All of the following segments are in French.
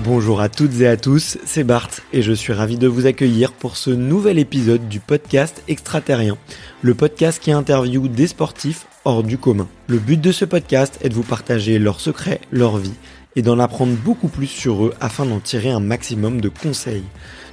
Bonjour à toutes et à tous, c'est Bart et je suis ravi de vous accueillir pour ce nouvel épisode du podcast Extraterrien, le podcast qui interviewe des sportifs hors du commun. Le but de ce podcast est de vous partager leurs secrets, leur vie et d'en apprendre beaucoup plus sur eux afin d'en tirer un maximum de conseils.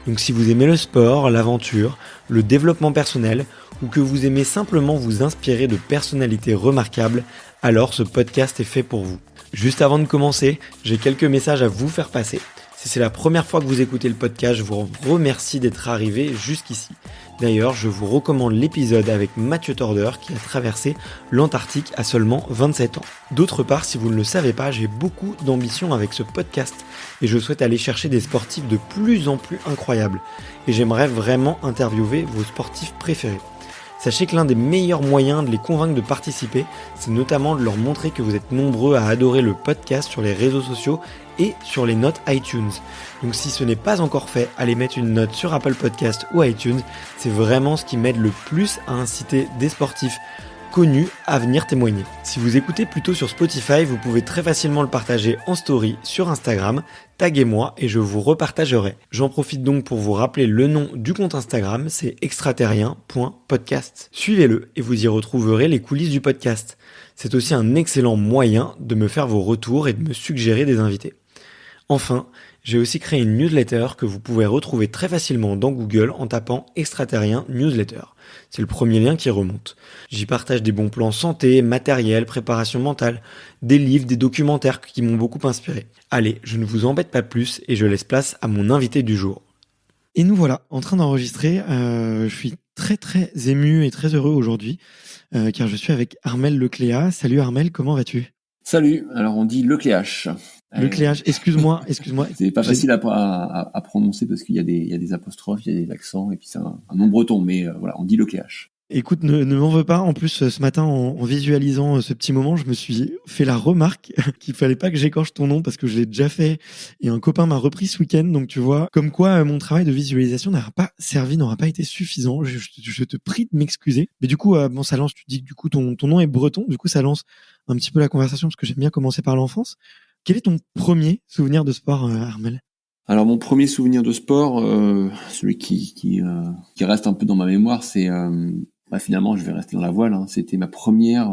Donc si vous aimez le sport, l'aventure, le développement personnel ou que vous aimez simplement vous inspirer de personnalités remarquables, alors ce podcast est fait pour vous. Juste avant de commencer, j'ai quelques messages à vous faire passer. Si c'est la première fois que vous écoutez le podcast, je vous remercie d'être arrivé jusqu'ici. D'ailleurs, je vous recommande l'épisode avec Mathieu Torder qui a traversé l'Antarctique à seulement 27 ans. D'autre part, si vous ne le savez pas, j'ai beaucoup d'ambition avec ce podcast et je souhaite aller chercher des sportifs de plus en plus incroyables. Et j'aimerais vraiment interviewer vos sportifs préférés. Sachez que l'un des meilleurs moyens de les convaincre de participer, c'est notamment de leur montrer que vous êtes nombreux à adorer le podcast sur les réseaux sociaux et sur les notes iTunes. Donc si ce n'est pas encore fait, allez mettre une note sur Apple Podcast ou iTunes, c'est vraiment ce qui m'aide le plus à inciter des sportifs connus à venir témoigner. Si vous écoutez plutôt sur Spotify, vous pouvez très facilement le partager en story sur Instagram, taguez-moi et je vous repartagerai. J'en profite donc pour vous rappeler le nom du compte Instagram, c'est extraterrien.podcast. Suivez-le et vous y retrouverez les coulisses du podcast. C'est aussi un excellent moyen de me faire vos retours et de me suggérer des invités. Enfin, j'ai aussi créé une newsletter que vous pouvez retrouver très facilement dans Google en tapant Extraterrien Newsletter. C'est le premier lien qui remonte. J'y partage des bons plans santé, matériel, préparation mentale, des livres, des documentaires qui m'ont beaucoup inspiré. Allez, je ne vous embête pas plus et je laisse place à mon invité du jour. Et nous voilà, en train d'enregistrer. Je suis très ému et très heureux aujourd'hui car je suis avec Armel Lecléa. Salut Armel, comment vas-tu ? Salut, alors on dit Lecléache. Lecléache, excuse-moi. C'est pas facile à prononcer parce qu'il y a des apostrophes, il y a des accents, et puis c'est un nom breton, mais voilà, on dit Lecléache. Écoute, ne m'en veux pas. En plus, ce matin, en visualisant ce petit moment, je me suis fait la remarque qu'il fallait pas que j'écorche ton nom parce que je l'ai déjà fait et un copain m'a repris ce week-end. Donc, tu vois, comme quoi mon travail de visualisation n'aura pas été suffisant. Je te prie de m'excuser. Mais du coup, bon, ça lance, tu dis que du coup, ton nom est breton. Du coup, ça lance un petit peu la conversation parce que j'aime bien commencer par l'enfance. Quel est ton premier souvenir de sport, Armel ? Alors mon premier souvenir de sport, celui qui reste un peu dans ma mémoire, c'est finalement je vais rester dans la voile. Hein, c'était ma première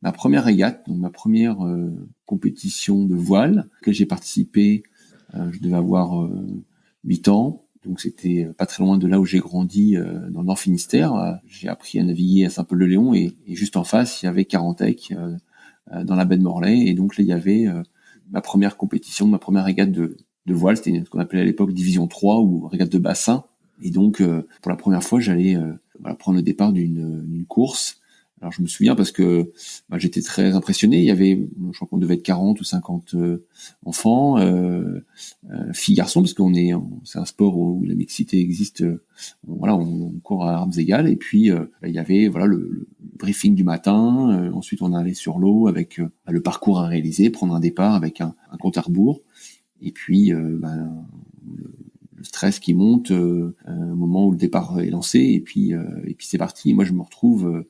régate, donc ma première compétition de voile que j'ai participé. Je devais avoir 8 ans, donc c'était pas très loin de là où j'ai grandi, dans le Nord Finistère. J'ai appris à naviguer à Saint-Paul-de-Léon et juste en face il y avait Carantec, dans la baie de Morlaix, et donc là il y avait ma première compétition, ma première régate de voile, c'était ce qu'on appelait à l'époque division 3 ou régate de bassin. Et donc pour la première fois, j'allais prendre le départ d'une course. Alors je me souviens parce que j'étais très impressionné, il y avait, je crois qu'on devait être 40 ou 50 enfants, filles, garçons, parce c'est un sport où la mixité existe, on court à armes égales, et puis il y avait le briefing du matin, ensuite on allait sur l'eau avec le parcours à réaliser, prendre un départ avec un compte à rebours, et puis le stress qui monte au moment où le départ est lancé, et puis c'est parti. Et moi je me retrouve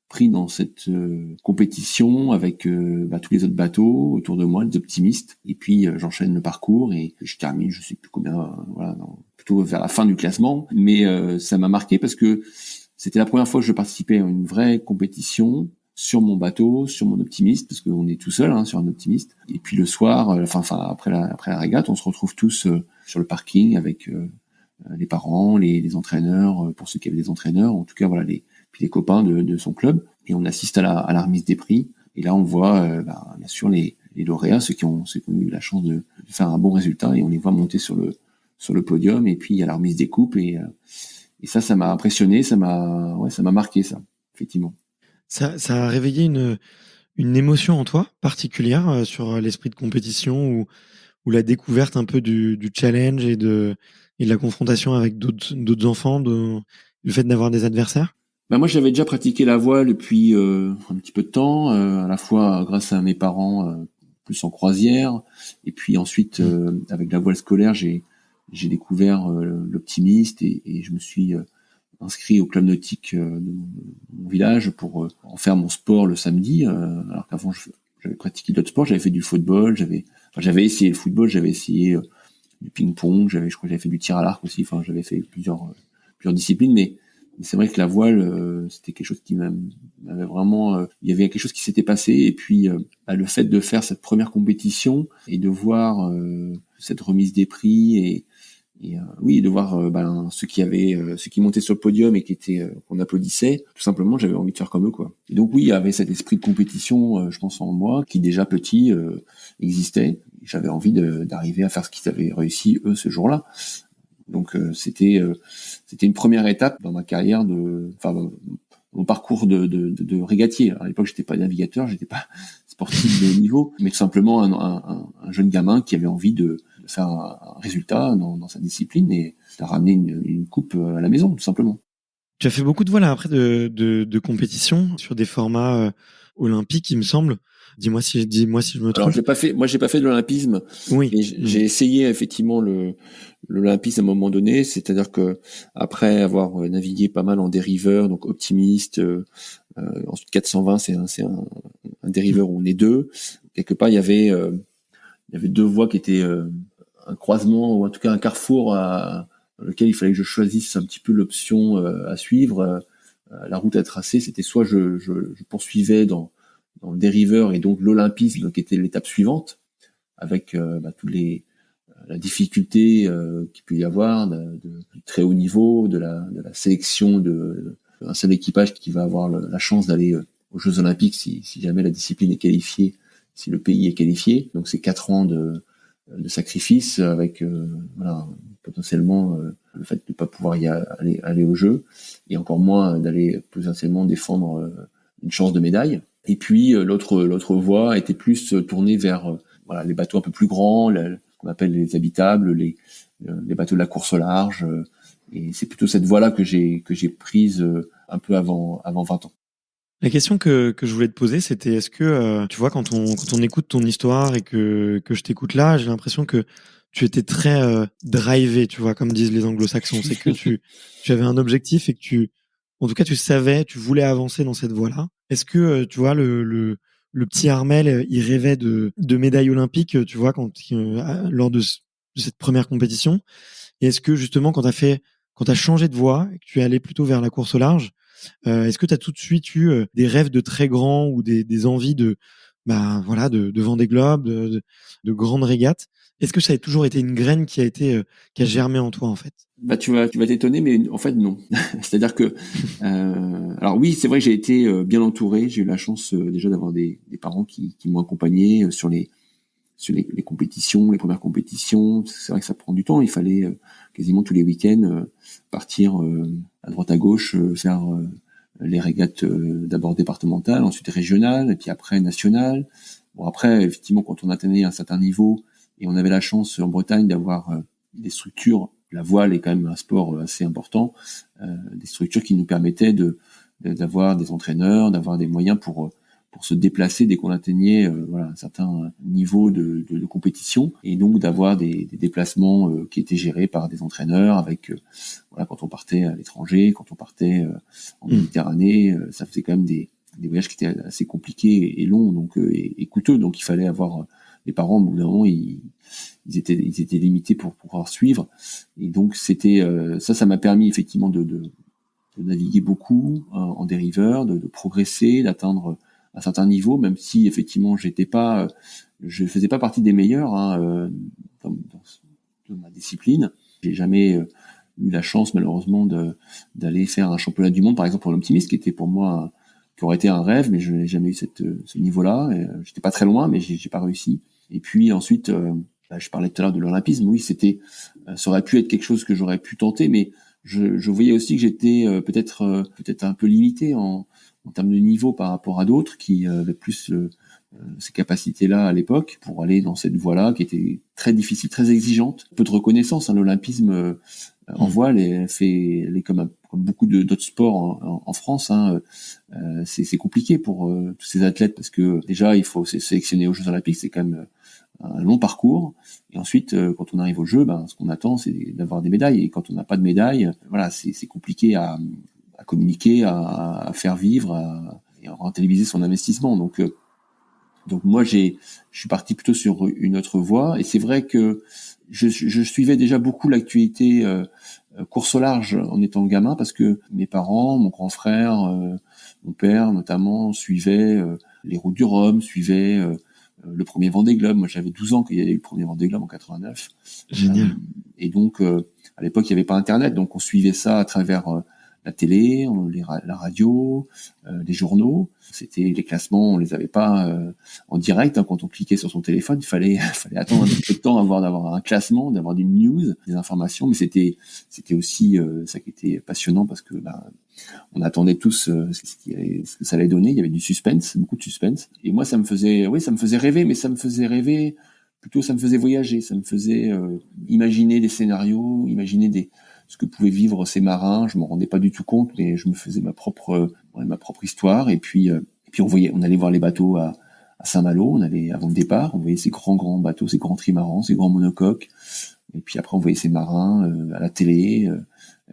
pris dans cette compétition avec tous les autres bateaux autour de moi, les optimistes, et puis j'enchaîne le parcours et je termine, je sais plus combien, plutôt vers la fin du classement, mais ça m'a marqué parce que c'était la première fois que je participais à une vraie compétition sur mon bateau, sur mon optimiste, parce qu'on est tout seul sur un optimiste. Et puis le soir, après la régate, on se retrouve tous sur le parking avec les parents, les entraîneurs, pour ceux qui avaient des entraîneurs, en tout cas puis les copains de son club, et on assiste à la remise des prix. Et là, on voit bien sûr les lauréats, ceux qui ont eu la chance de faire un bon résultat, et on les voit monter sur le podium. Et puis il y a la remise des coupes, et ça m'a impressionné, ça m'a marqué, ça, effectivement. Ça a réveillé une émotion en toi particulière sur l'esprit de compétition ou la découverte un peu du challenge et de la confrontation avec d'autres enfants, le fait d'avoir des adversaires? Moi, j'avais déjà pratiqué la voile depuis un petit peu de temps, à la fois grâce à mes parents, plus en croisière, et puis ensuite avec la voile scolaire, j'ai découvert l'optimiste, et je me suis inscrit au club nautique de mon village pour en faire mon sport le samedi, alors qu'avant j'avais pratiqué d'autres sports, j'avais fait du football, j'avais essayé le football, j'avais essayé du ping-pong, je crois que j'avais fait du tir à l'arc aussi. Enfin, j'avais fait plusieurs disciplines, mais c'est vrai que la voile, c'était quelque chose qui m'avait vraiment. Il y avait quelque chose qui s'était passé, et puis le fait de faire cette première compétition et de voir cette remise des prix et oui, de voir ceux qui montaient sur le podium et qu'on applaudissait, tout simplement, j'avais envie de faire comme eux, quoi. Et donc oui, il y avait cet esprit de compétition, je pense, en moi, qui déjà petit existait. J'avais envie d'arriver à faire ce qu'ils avaient réussi eux ce jour-là. Donc c'était une première étape dans ma carrière mon parcours de régatier. Alors, à l'époque, j'étais pas navigateur, j'étais pas sportif de haut niveau, mais tout simplement un jeune gamin qui avait envie de faire un résultat dans sa discipline et de ramener une coupe à la maison, tout simplement. Tu as fait beaucoup de voile après de compétition sur des formats olympiques, il me semble. Dis-moi si je me Alors trompe. j'ai pas fait de l'olympisme, Oui. mais j'ai essayé effectivement l'olympisme à un moment donné, c'est-à-dire que après avoir navigué pas mal en dériveur, donc optimiste, ensuite 420, c'est un dériveur où on est deux. Quelque part il y avait deux voies qui étaient un croisement ou en tout cas un carrefour dans lequel il fallait que je choisisse un petit peu l'option à suivre. La route à tracer, c'était soit je poursuivais dans le dériveur et donc l'olympisme qui était l'étape suivante avec la difficulté qu'il peut y avoir du très haut niveau, de la sélection d'un seul équipage qui va avoir la chance d'aller aux Jeux Olympiques si jamais la discipline est qualifiée, si le pays est qualifié. Donc c'est 4 ans de sacrifice avec potentiellement le fait de ne pas pouvoir y aller aux Jeux et encore moins d'aller potentiellement défendre une chance de médaille. Et puis l'autre voie était plus tournée vers les bateaux un peu plus grands, ce qu'on appelle les habitables, les bateaux de la course au large. Et c'est plutôt cette voie-là que j'ai prise un peu avant 20 ans. La question que je voulais te poser, c'était est-ce que tu vois quand on écoute ton histoire et que je t'écoute là, j'ai l'impression que tu étais très drivé, tu vois, comme disent les anglo-saxons, c'est que tu avais un objectif et que en tout cas tu savais, tu voulais avancer dans cette voie-là. Est-ce que tu vois le petit Armel, il rêvait de médaille olympique, tu vois, lors de cette première compétition. Et est-ce que justement quand t'as changé de voie, et que tu es allé plutôt vers la course au large, est-ce que tu as tout de suite eu des rêves de très grands ou des envies de Vendée Globe, de grandes régates? Est-ce que ça a toujours été une graine qui a germé en toi en fait? Tu vas t'étonner, mais en fait non. C'est-à-dire que alors oui, c'est vrai que j'ai été bien entouré. J'ai eu la chance déjà d'avoir des parents qui m'ont accompagné sur les compétitions, les premières compétitions. C'est vrai que ça prend du temps. Il fallait quasiment tous les week-ends partir à droite à gauche, faire les régates d'abord départementales, ensuite régionales, et puis après nationales. Bon, après, effectivement, quand on atteignait un certain niveau, et on avait la chance en Bretagne d'avoir des structures, la voile est quand même un sport assez important, des structures qui nous permettaient d'avoir des entraîneurs, d'avoir des moyens pour se déplacer dès qu'on atteignait un certain niveau de compétition, et donc d'avoir des déplacements qui étaient gérés par des entraîneurs avec quand on partait à l'étranger, quand on partait en Méditerranée, ça faisait quand même des voyages qui étaient assez compliqués et longs donc et coûteux, donc il fallait avoir les parents, au bout d'un moment, ils étaient limités pour pouvoir suivre, et donc c'était ça m'a permis effectivement de naviguer beaucoup en dériveur, de progresser, d'atteindre un certain niveau, même si effectivement je faisais pas partie des meilleurs dans ma discipline. J'ai jamais eu la chance malheureusement d'aller faire un championnat du monde, par exemple pour l'optimiste, qui était pour moi qui aurait été un rêve, mais je n'ai jamais eu ce niveau-là. J'étais pas très loin, mais j'ai pas réussi. Et puis ensuite, je parlais tout à l'heure de l'olympisme. Oui, ça aurait pu être quelque chose que j'aurais pu tenter, mais je voyais aussi que j'étais peut-être un peu limité en termes de niveau par rapport à d'autres qui avaient plus ces capacités-là à l'époque pour aller dans cette voie-là qui était très difficile, très exigeante. Peu de reconnaissance. L'olympisme en voile est comme beaucoup d'autres sports en France. C'est compliqué pour tous ces athlètes parce que déjà il faut se sélectionner aux Jeux Olympiques, c'est quand même un long parcours. Et ensuite, quand on arrive au jeu, ce qu'on attend, c'est d'avoir des médailles. Et quand on n'a pas de médaille, c'est compliqué à communiquer, à faire vivre, et à rentabiliser son investissement. Donc moi, je suis parti plutôt sur une autre voie. Et c'est vrai que je suivais déjà beaucoup l'actualité course au large en étant gamin parce que mes parents, mon grand frère, mon père notamment suivaient les routes du Rhum, suivaient le premier Vendée Globe. Moi, j'avais 12 ans quand il y a eu le premier Vendée Globe en 89. Génial. Et donc, à l'époque, il n'y avait pas Internet, donc on suivait ça à travers la télé, la radio, les journaux. C'était les classements, on les avait pas en direct. Hein, quand on cliquait sur son téléphone, il fallait attendre un petit peu de temps d'avoir un classement, d'avoir des news, des informations. Mais c'était aussi ça qui était passionnant parce que on attendait tous ce que ça allait donner. Il y avait du suspense, beaucoup de suspense. Et moi, ça me faisait rêver, mais ça me faisait rêver. Plutôt, ça me faisait voyager, ça me faisait imaginer des scénarios, imaginer ce que pouvaient vivre ces marins. Je m'en rendais pas du tout compte, mais je me faisais ma propre histoire. Et puis on allait voir les bateaux à Saint-Malo. On allait avant le départ, on voyait ces grands bateaux, ces grands trimarans, ces grands monocoques. Et puis après, on voyait ces marins à la télé,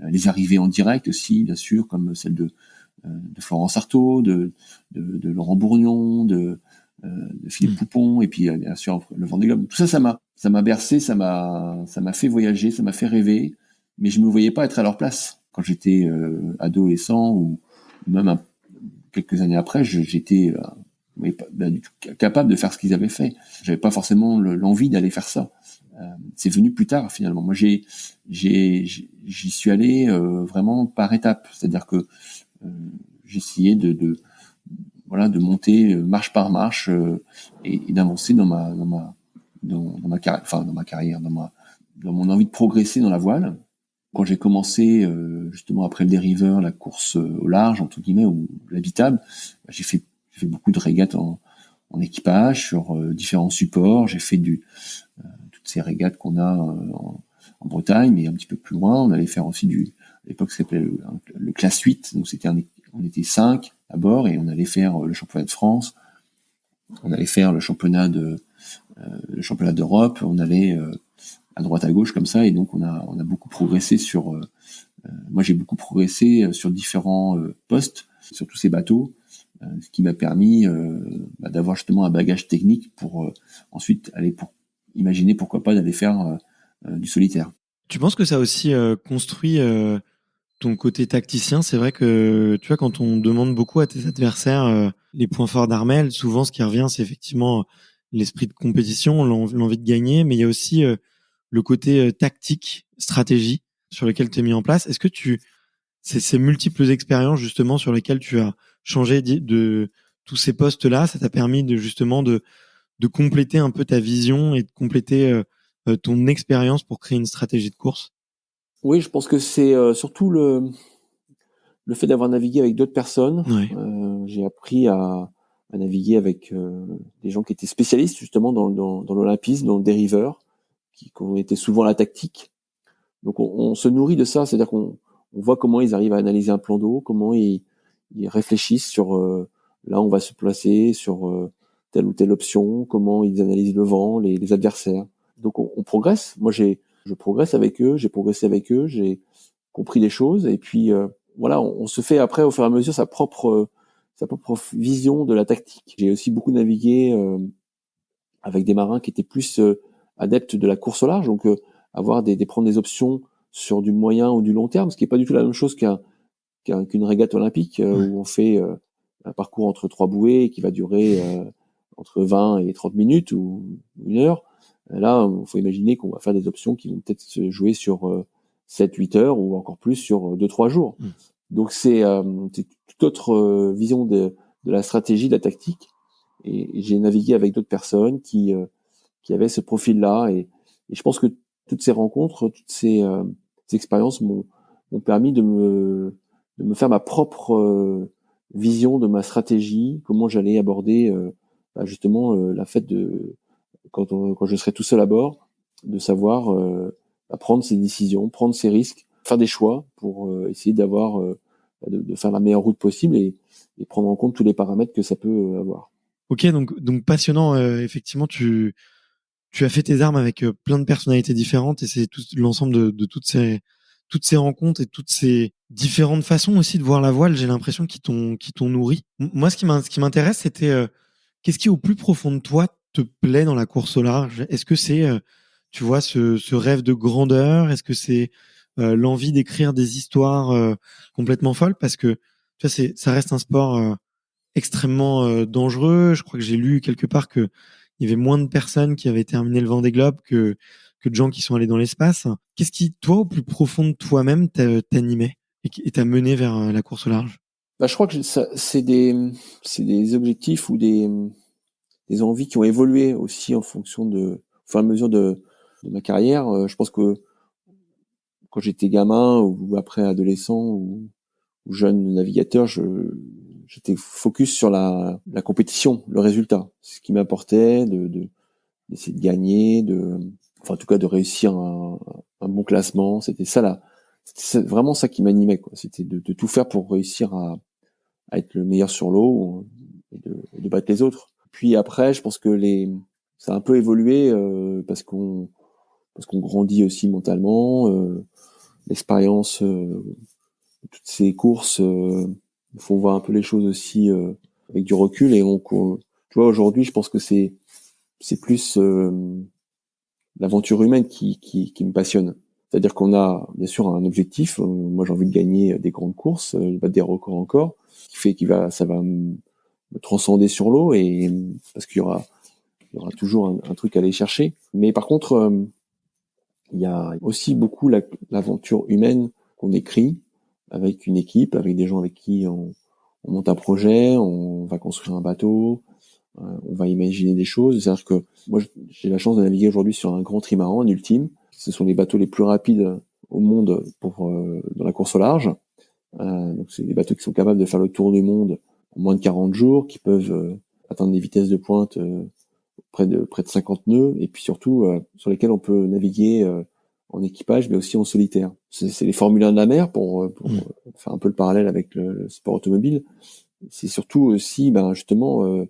les arrivées en direct aussi, bien sûr, comme celle de Florence Artaud, de Laurent Bourgnon, de Philippe Poupon, et puis bien sûr le Vendée Globe. Tout ça, ça m'a bercé, ça m'a fait voyager, ça m'a fait rêver, mais je me voyais pas être à leur place quand j'étais adolescent ou même quelques années après. J'étais pas du tout capable de faire ce qu'ils avaient fait. J'avais pas forcément l'envie d'aller faire ça. C'est venu plus tard finalement. Moi, j'y suis allé vraiment par étapes, c'est-à-dire que j'essayais de monter marche par marche et d'avancer dans ma carrière, dans mon envie de progresser dans la voile. Quand j'ai commencé justement après le dériveur, la course au large entre guillemets ou l'habitable, j'ai fait beaucoup de régates en équipage sur différents supports. J'ai fait toutes ces régates qu'on a en Bretagne, mais un petit peu plus loin. On allait faire aussi à l'époque, ça s'appelait le classe 8, donc on était 5 à bord et on allait faire le championnat de France, on allait faire le championnat d'Europe, on allait à droite à gauche comme ça, et donc on a beaucoup progressé moi j'ai beaucoup progressé sur différents postes sur tous ces bateaux, ce qui m'a permis d'avoir justement un bagage technique pour ensuite pour imaginer pourquoi pas d'aller faire du solitaire. Tu penses que ça a aussi construit ton côté tacticien? C'est vrai que, tu vois, quand on demande beaucoup à tes adversaires les points forts d'Armel, souvent ce qui revient, c'est effectivement l'esprit de compétition, l'envie de gagner, mais il y a aussi le côté tactique, stratégie sur lequel tu es mis en place. Est-ce que ces multiples expériences justement sur lesquelles tu as changé de tous ces postes-là, ça t'a permis de compléter un peu ta vision et de compléter ton expérience pour créer une stratégie de course? Oui, je pense que c'est surtout le fait d'avoir navigué avec d'autres personnes. Ouais. J'ai appris à naviguer avec des gens qui étaient spécialistes justement dans l'olympisme, dans le dériveur, qui ont été souvent à la tactique. Donc on se nourrit de ça, c'est-à-dire qu'on voit comment ils arrivent à analyser un plan d'eau, comment ils réfléchissent sur là on va se placer sur telle ou telle option, comment ils analysent le vent, les adversaires. Donc on progresse. Moi je progresse avec eux, j'ai progressé avec eux, j'ai compris des choses, et puis on se fait après au fur et à mesure sa propre vision de la tactique. J'ai aussi beaucoup navigué avec des marins qui étaient plus adeptes de la course au large, donc prendre des options sur du moyen ou du long terme, ce qui est pas du tout la même chose qu'une régate olympique où on fait un parcours entre 3 bouées qui va durer entre 20 et 30 minutes ou 1 heure. Là, il faut imaginer qu'on va faire des options qui vont peut-être se jouer sur 7-8 heures ou encore plus sur 2-3 jours. Donc c'est toute autre vision de la stratégie, de la tactique. Et j'ai navigué avec d'autres personnes qui avaient ce profil-là. Et je pense que toutes ces rencontres, toutes ces expériences m'ont permis de me faire ma propre vision de ma stratégie, comment j'allais aborder justement la fête quand je serai tout seul à bord, de savoir prendre ses décisions, prendre ses risques, faire des choix pour essayer d'avoir de faire la meilleure route possible et prendre en compte tous les paramètres que ça peut avoir. Ok, donc passionnant. Effectivement, tu as fait tes armes avec plein de personnalités différentes et c'est tout l'ensemble de toutes ces rencontres et toutes ces différentes façons aussi de voir la voile. J'ai l'impression qui t'ont nourri. Moi, ce qui m'intéresse, c'était qu'est-ce qui au plus profond de toi te plaît dans la course au large? Est-ce que c'est tu vois, ce rêve de grandeur? Est-ce que c'est l'envie d'écrire des histoires complètement folles? Parce que tu vois, ça reste un sport extrêmement dangereux. Je crois que j'ai lu quelque part que il y avait moins de personnes qui avaient terminé le Vendée Globe que de gens qui sont allés dans l'espace. Qu'est-ce qui, toi, au plus profond de toi-même, t'animait et t'a mené vers la course au large? Bah, je crois que c'est des objectifs ou des envies qui ont évolué aussi en fonction au fur et à mesure de ma carrière. Je pense que quand j'étais gamin ou après adolescent ou jeune navigateur, j'étais focus sur la compétition, le résultat, ce qui m'importait d'essayer de gagner, enfin en tout cas de réussir un bon classement. C'était ça là, c'était vraiment ça qui m'animait quoi. C'était de tout faire pour réussir à être le meilleur sur l'eau et de battre les autres. Puis après, je pense que ça a un peu évolué parce qu'on grandit aussi mentalement. L'expérience, toutes ces courses font voir un peu les choses aussi avec du recul. Et tu vois, aujourd'hui, je pense que c'est plus l'aventure humaine qui me passionne. C'est-à-dire qu'on a bien sûr un objectif. Moi, j'ai envie de gagner des grandes courses, battre des records encore, ça va me transcender sur l'eau et parce il y aura toujours un truc à aller chercher. Mais par contre, il y a aussi beaucoup l'aventure humaine qu'on écrit avec une équipe, avec des gens avec qui on monte un projet, on va construire un bateau, on va imaginer des choses. C'est-à-dire que moi, j'ai la chance de naviguer aujourd'hui sur un grand trimaran, un ultime. Ce sont les bateaux les plus rapides au monde dans la course au large. Donc c'est des bateaux qui sont capables de faire le tour du monde en moins de 40 jours, qui peuvent atteindre des vitesses de pointe près de 50 nœuds, et puis surtout sur lesquels on peut naviguer en équipage, mais aussi en solitaire. C'est les Formule 1 de la mer, pour faire un peu le parallèle avec le sport automobile. C'est surtout aussi, justement,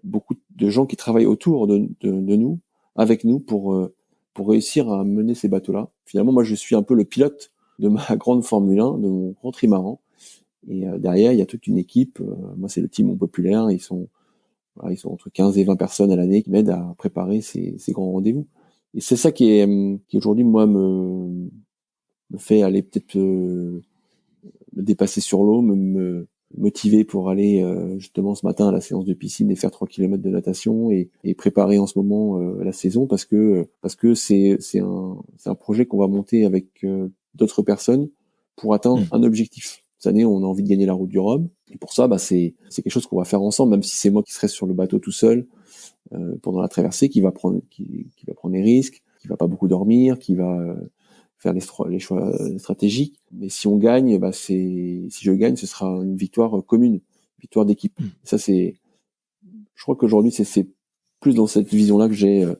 beaucoup de gens qui travaillent autour de nous, avec nous, pour réussir à mener ces bateaux-là. Finalement, moi, je suis un peu le pilote de ma grande Formule 1, de mon grand trimaran. Et derrière, il y a toute une équipe. Moi, c'est le team populaire. Ils sont entre 15 et 20 personnes à l'année qui m'aident à préparer ces grands rendez-vous. Et c'est ça qui aujourd'hui, moi, me fait aller peut-être me dépasser sur l'eau, me motiver pour aller justement ce matin à la séance de piscine et faire 3 kilomètres de natation et préparer en ce moment la saison parce que c'est un projet qu'on va monter avec d'autres personnes pour atteindre un objectif. Cette année, on a envie de gagner la route du Rhum. Et pour ça, c'est quelque chose qu'on va faire ensemble, même si c'est moi qui serai sur le bateau tout seul pendant la traversée, qui va prendre les risques, qui va pas beaucoup dormir, qui va faire les choix stratégiques. Mais si on gagne, si je gagne, ce sera une victoire commune, une victoire d'équipe. Ça, je crois qu'aujourd'hui, c'est plus dans cette vision-là que j'ai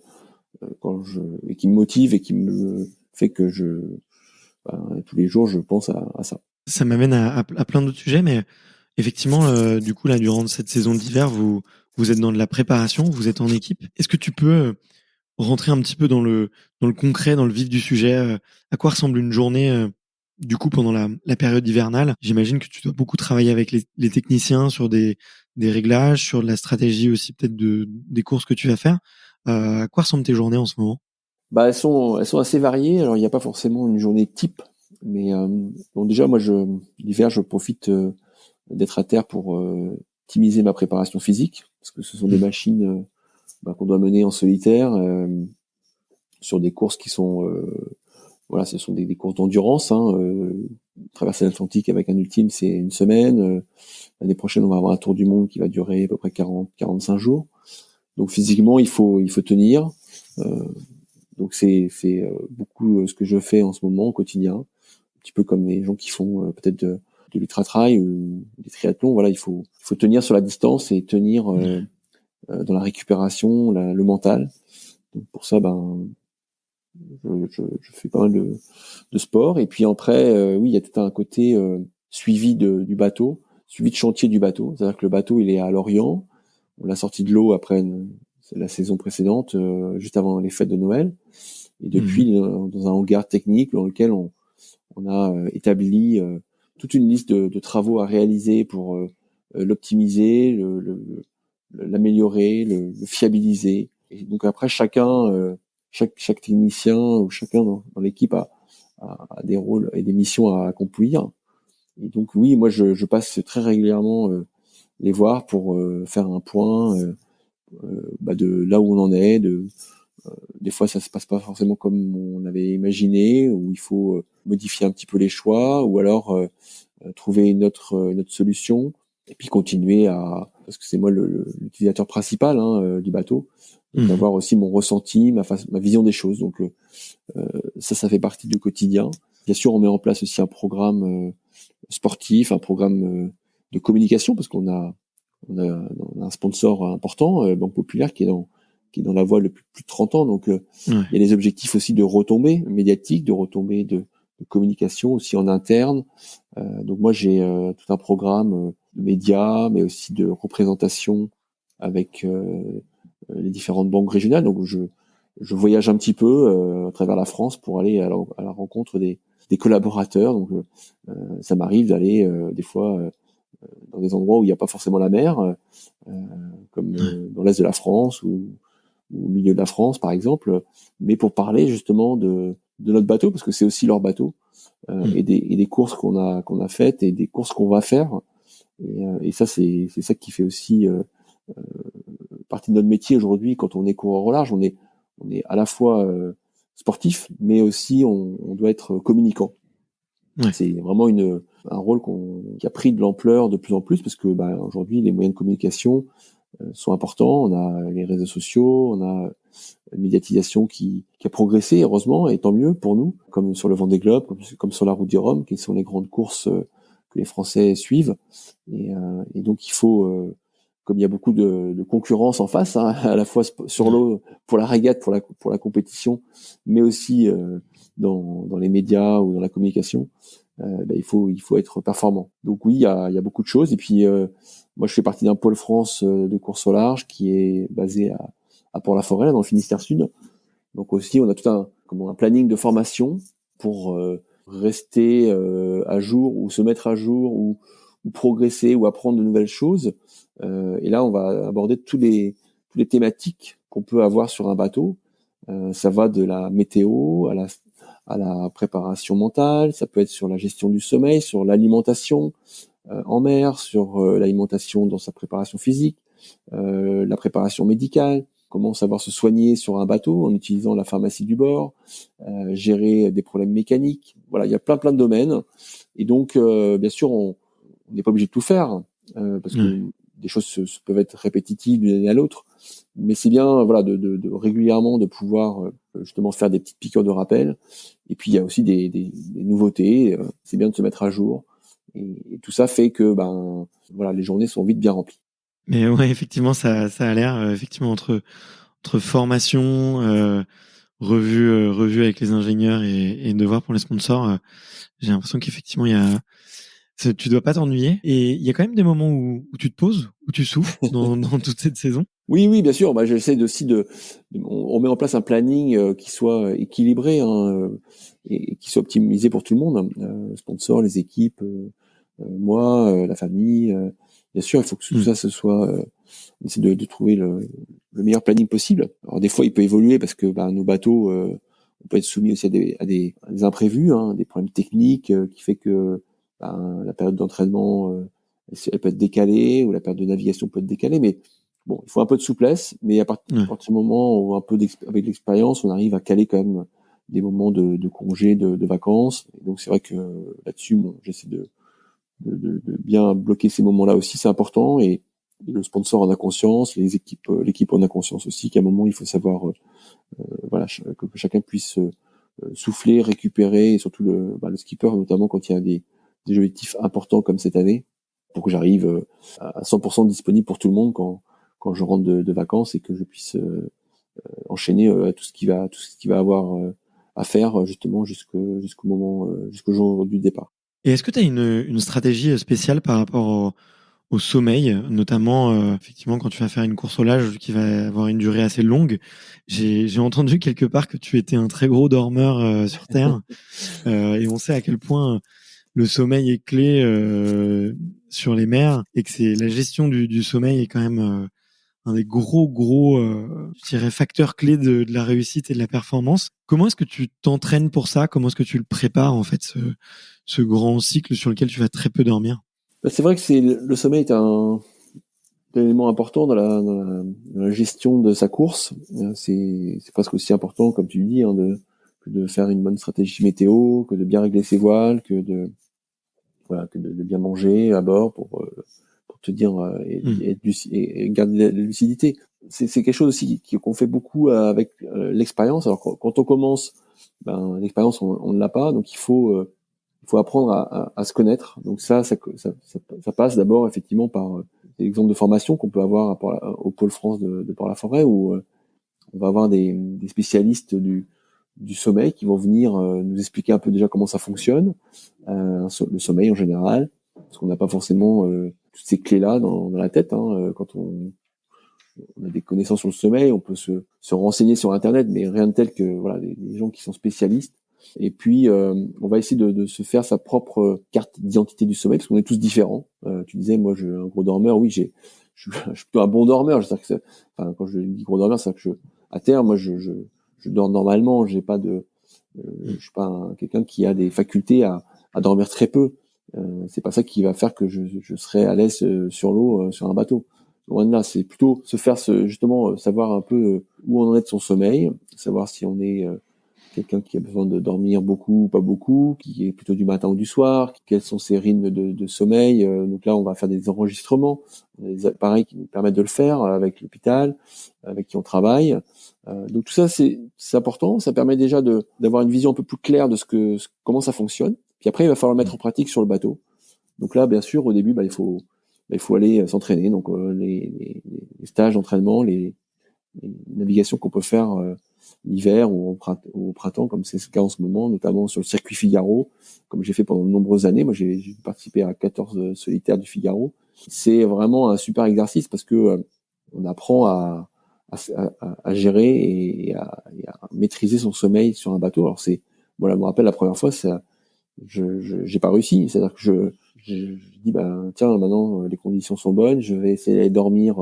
et qui me motive et qui me fait que tous les jours, je pense à ça. Ça m'amène à plein d'autres sujets, mais effectivement, du coup, là, durant cette saison d'hiver, vous êtes dans de la préparation, vous êtes en équipe. Est-ce que tu peux rentrer un petit peu dans le concret, dans le vif du sujet? À quoi ressemble une journée, du coup, pendant la période hivernale? J'imagine que tu dois beaucoup travailler avec les techniciens sur des réglages, sur de la stratégie aussi, peut-être des courses que tu vas faire. À quoi ressemblent tes journées en ce moment? Elles sont assez variées. Alors, il n'y a pas forcément une journée type, mais bon, déjà, moi, l'hiver, je profite d'être à terre pour optimiser ma préparation physique, parce que ce sont des machines qu'on doit mener en solitaire sur des courses qui sont voilà, ce sont des courses d'endurance. Traverser l'Atlantique avec un ultime, c'est une semaine. L'année prochaine, on va avoir un tour du monde qui va durer à peu près 45 jours. Donc physiquement, il faut tenir. Donc c'est beaucoup ce que je fais en ce moment au quotidien, un petit peu comme les gens qui font peut-être de l'ultra-trail ou des triathlons. Voilà, il faut tenir sur la distance et tenir dans la récupération, le mental. Donc pour ça, je fais pas mal de sport. Et puis après, oui, il y a tout un côté suivi du bateau, suivi de chantier du bateau. C'est-à-dire que le bateau, il est à Lorient. On l'a sorti de l'eau après la saison précédente, juste avant les fêtes de Noël. Et depuis, dans un hangar technique dans lequel on a établi toute une liste de travaux à réaliser pour l'optimiser, l'améliorer, le fiabiliser. Et donc après, chacun chaque technicien ou chacun dans l'équipe a des rôles et des missions à accomplir. Et donc oui, moi je passe très régulièrement les voir pour faire un point de là où on en est. Des fois, ça se passe pas forcément comme on avait imaginé, où il faut modifier un petit peu les choix, ou alors trouver une autre solution, et puis continuer parce que c'est moi l'utilisateur principal du bateau, donc avoir aussi mon ressenti, ma vision des choses. Donc ça fait partie du quotidien. Bien sûr, on met en place aussi un programme sportif, un programme de communication, parce on a un sponsor important, Banque Populaire, qui est dans la voie depuis plus de 30 ans. Donc, il y a des objectifs aussi de retombées médiatiques, de retombées de communication aussi en interne. Donc, moi, j'ai tout un programme de médias, mais aussi de représentation avec les différentes banques régionales. Donc, je voyage un petit peu à travers la France pour aller à la rencontre des collaborateurs. Donc, ça m'arrive d'aller des fois dans des endroits où il n'y a pas forcément la mer, comme dans l'est de la France ou au milieu de la France, par exemple, mais pour parler justement de notre bateau, parce que c'est aussi leur bateau, et des courses qu'on a faites et des courses qu'on va faire. Et ça, c'est ça qui fait aussi partie de notre métier aujourd'hui. Quand on est coureur au large, on est à la fois sportif, mais aussi on doit être communicant. Ouais. C'est vraiment un rôle qui a pris de l'ampleur de plus en plus, parce que aujourd'hui les moyens de communication sont importants. On a les réseaux sociaux, on a une médiatisation qui a progressé, heureusement, et tant mieux pour nous, comme sur le Vendée Globe, comme sur la Route du Rhum, qui sont les grandes courses que les Français suivent. Et donc il faut, comme il y a beaucoup de concurrence en face, à la fois sur l'eau pour la régate, pour la compétition, mais aussi dans les médias ou dans la communication, il faut être performant. Donc oui, il y a beaucoup de choses. Et puis moi, je fais partie d'un pôle France de course au large qui est basé à Port-la-Forêt, dans le Finistère Sud. Donc aussi, on a tout un planning de formation pour rester à jour, ou se mettre à jour, ou progresser, ou apprendre de nouvelles choses. Et là, on va aborder toutes les thématiques qu'on peut avoir sur un bateau. Ça va de la météo à la préparation mentale, ça peut être sur la gestion du sommeil, sur l'alimentation en mer, sur l'alimentation dans sa préparation physique, la préparation médicale, comment savoir se soigner sur un bateau en utilisant la pharmacie du bord, gérer des problèmes mécaniques. Voilà, il y a plein de domaines. Et donc, bien sûr, on n'est pas obligé de tout faire, parce que des choses peuvent être répétitives d'une année à l'autre. Mais c'est bien, voilà, de régulièrement de pouvoir justement faire des petites piqûres de rappel. Et puis il y a aussi des nouveautés. C'est bien de se mettre à jour. Et tout ça fait que voilà, les journées sont vite bien remplies. Mais ouais, effectivement, ça a l'air effectivement entre formation, revue avec les ingénieurs et devoirs pour les sponsors. J'ai l'impression qu'effectivement tu dois pas t'ennuyer. Et il y a quand même des moments où tu te poses, où tu souffles dans toute cette saison. Oui, bien sûr. J'essaie aussi on met en place un planning qui soit équilibré, et qui soit optimisé pour tout le monde. Sponsors, les équipes, moi, la famille. Bien sûr, il faut que tout ça on essaie de trouver le meilleur planning possible. Alors des fois, il peut évoluer parce que nos bateaux, on peut être soumis aussi à des imprévus, des problèmes techniques qui fait que la période d'entraînement, elle peut être décalée, ou la période de navigation peut être décalée, mais bon, il faut un peu de souplesse, mais à partir du moment où avec l'expérience, on arrive à caler quand même des moments de congés, de vacances. Et donc c'est vrai que là-dessus, j'essaie de bien bloquer ces moments-là aussi, c'est important, et le sponsor en a conscience, l'équipe en a conscience aussi, qu'à un moment il faut savoir que chacun puisse souffler, récupérer, et surtout le skipper, notamment quand il y a des objectifs importants comme cette année, pour que j'arrive à 100% disponible pour tout le monde quand je rentre de vacances, et que je puisse enchaîner tout ce qui va avoir à faire justement jusqu'au jour du départ. Et est-ce que tu as une stratégie spéciale par rapport au sommeil, notamment effectivement quand tu vas faire une course au large qui va avoir une durée assez longue? J'ai entendu quelque part que tu étais un très gros dormeur sur Terre, et on sait à quel point le sommeil est clé sur les mers, et que c'est la gestion du sommeil est quand même un des gros, je dirais facteurs clés de la réussite et de la performance. Comment est-ce que tu t'entraînes pour ça? Comment est-ce que tu le prépares en fait ce grand cycle sur lequel tu vas très peu dormir? C'est vrai que le sommeil est un élément important dans la gestion de sa course. C'est presque aussi important, comme tu le dis, que de faire une bonne stratégie météo, que de bien régler ses voiles, que de bien manger à bord pour te dire et garder la lucidité. C'est quelque chose aussi qu'on fait beaucoup avec l'expérience. Alors quand on commence, l'expérience on ne l'a pas, donc il faut apprendre à se connaître. Donc ça passe d'abord effectivement par des exemples de formation qu'on peut avoir au Pôle France de Port-la-Forêt, où on va avoir des spécialistes du sommeil qui vont venir nous expliquer un peu déjà comment ça fonctionne, le sommeil en général, parce qu'on n'a pas forcément toutes ces clés-là dans la tête. Quand on a des connaissances sur le sommeil, on peut se renseigner sur Internet, mais rien de tel que voilà des gens qui sont spécialistes. Et puis, on va essayer de se faire sa propre carte d'identité du sommeil, parce qu'on est tous différents. Tu disais, moi, je suis un gros dormeur. Oui, je suis plutôt un bon dormeur. Quand je dis gros dormeur, c'est que à terme, moi, je dors normalement. J'ai pas je suis pas quelqu'un qui a des facultés à dormir très peu. C'est pas ça qui va faire que je serai à l'aise sur l'eau, sur un bateau. Loin de là, c'est plutôt se faire justement savoir un peu où on en est de son sommeil, savoir si on est quelqu'un qui a besoin de dormir beaucoup ou pas beaucoup, qui est plutôt du matin ou du soir, quels sont ses rythmes de sommeil. Donc là, on va faire des enregistrements, des appareils qui nous permettent de le faire avec l'hôpital, avec qui on travaille. Donc tout ça, c'est important. Ça permet déjà d'avoir une vision un peu plus claire de comment ça fonctionne. Puis après, il va falloir le mettre en pratique sur le bateau. Donc là, bien sûr, au début, il faut aller s'entraîner. Donc les stages d'entraînement, les navigations qu'on peut faire l'hiver ou au printemps, comme c'est le cas en ce moment, notamment sur le circuit Figaro, comme j'ai fait pendant de nombreuses années. Moi, j'ai participé à 14 solitaires du Figaro. C'est vraiment un super exercice parce que on apprend à gérer et à maîtriser son sommeil sur un bateau. Alors je me rappelle la première fois, j'ai pas réussi. C'est-à-dire que je dis, tiens, maintenant, les conditions sont bonnes, je vais essayer d'aller dormir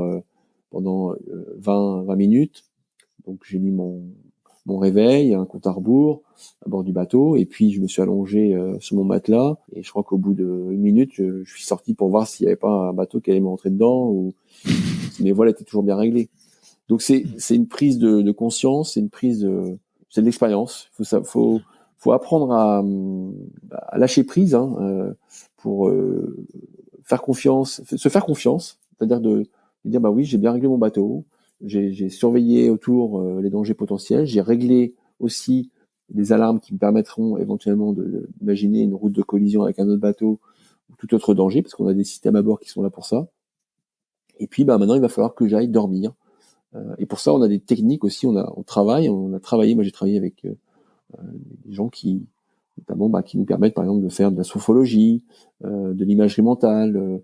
pendant 20 minutes. Donc, j'ai mis mon réveil, un compte à rebours à bord du bateau, et puis je me suis allongé sur mon matelas, et je crois qu'au bout de 1 minute, je suis sorti pour voir s'il n'y avait pas un bateau qui allait me rentrer dedans, ou si mes voiles étaient toujours bien réglées. Donc, c'est une prise de conscience, c'est de l'expérience. Faut apprendre à lâcher prise, pour faire confiance, se faire confiance, c'est-à-dire de dire oui, j'ai bien réglé mon bateau, j'ai surveillé autour les dangers potentiels, j'ai réglé aussi les alarmes qui me permettront éventuellement d'imaginer une route de collision avec un autre bateau ou tout autre danger, parce qu'on a des systèmes à bord qui sont là pour ça. Et puis maintenant, il va falloir que j'aille dormir. Et pour ça, on a des techniques aussi, on a travaillé, moi j'ai travaillé avec des gens qui notamment qui nous permettent par exemple de faire de la sophrologie, de l'imagerie mentale,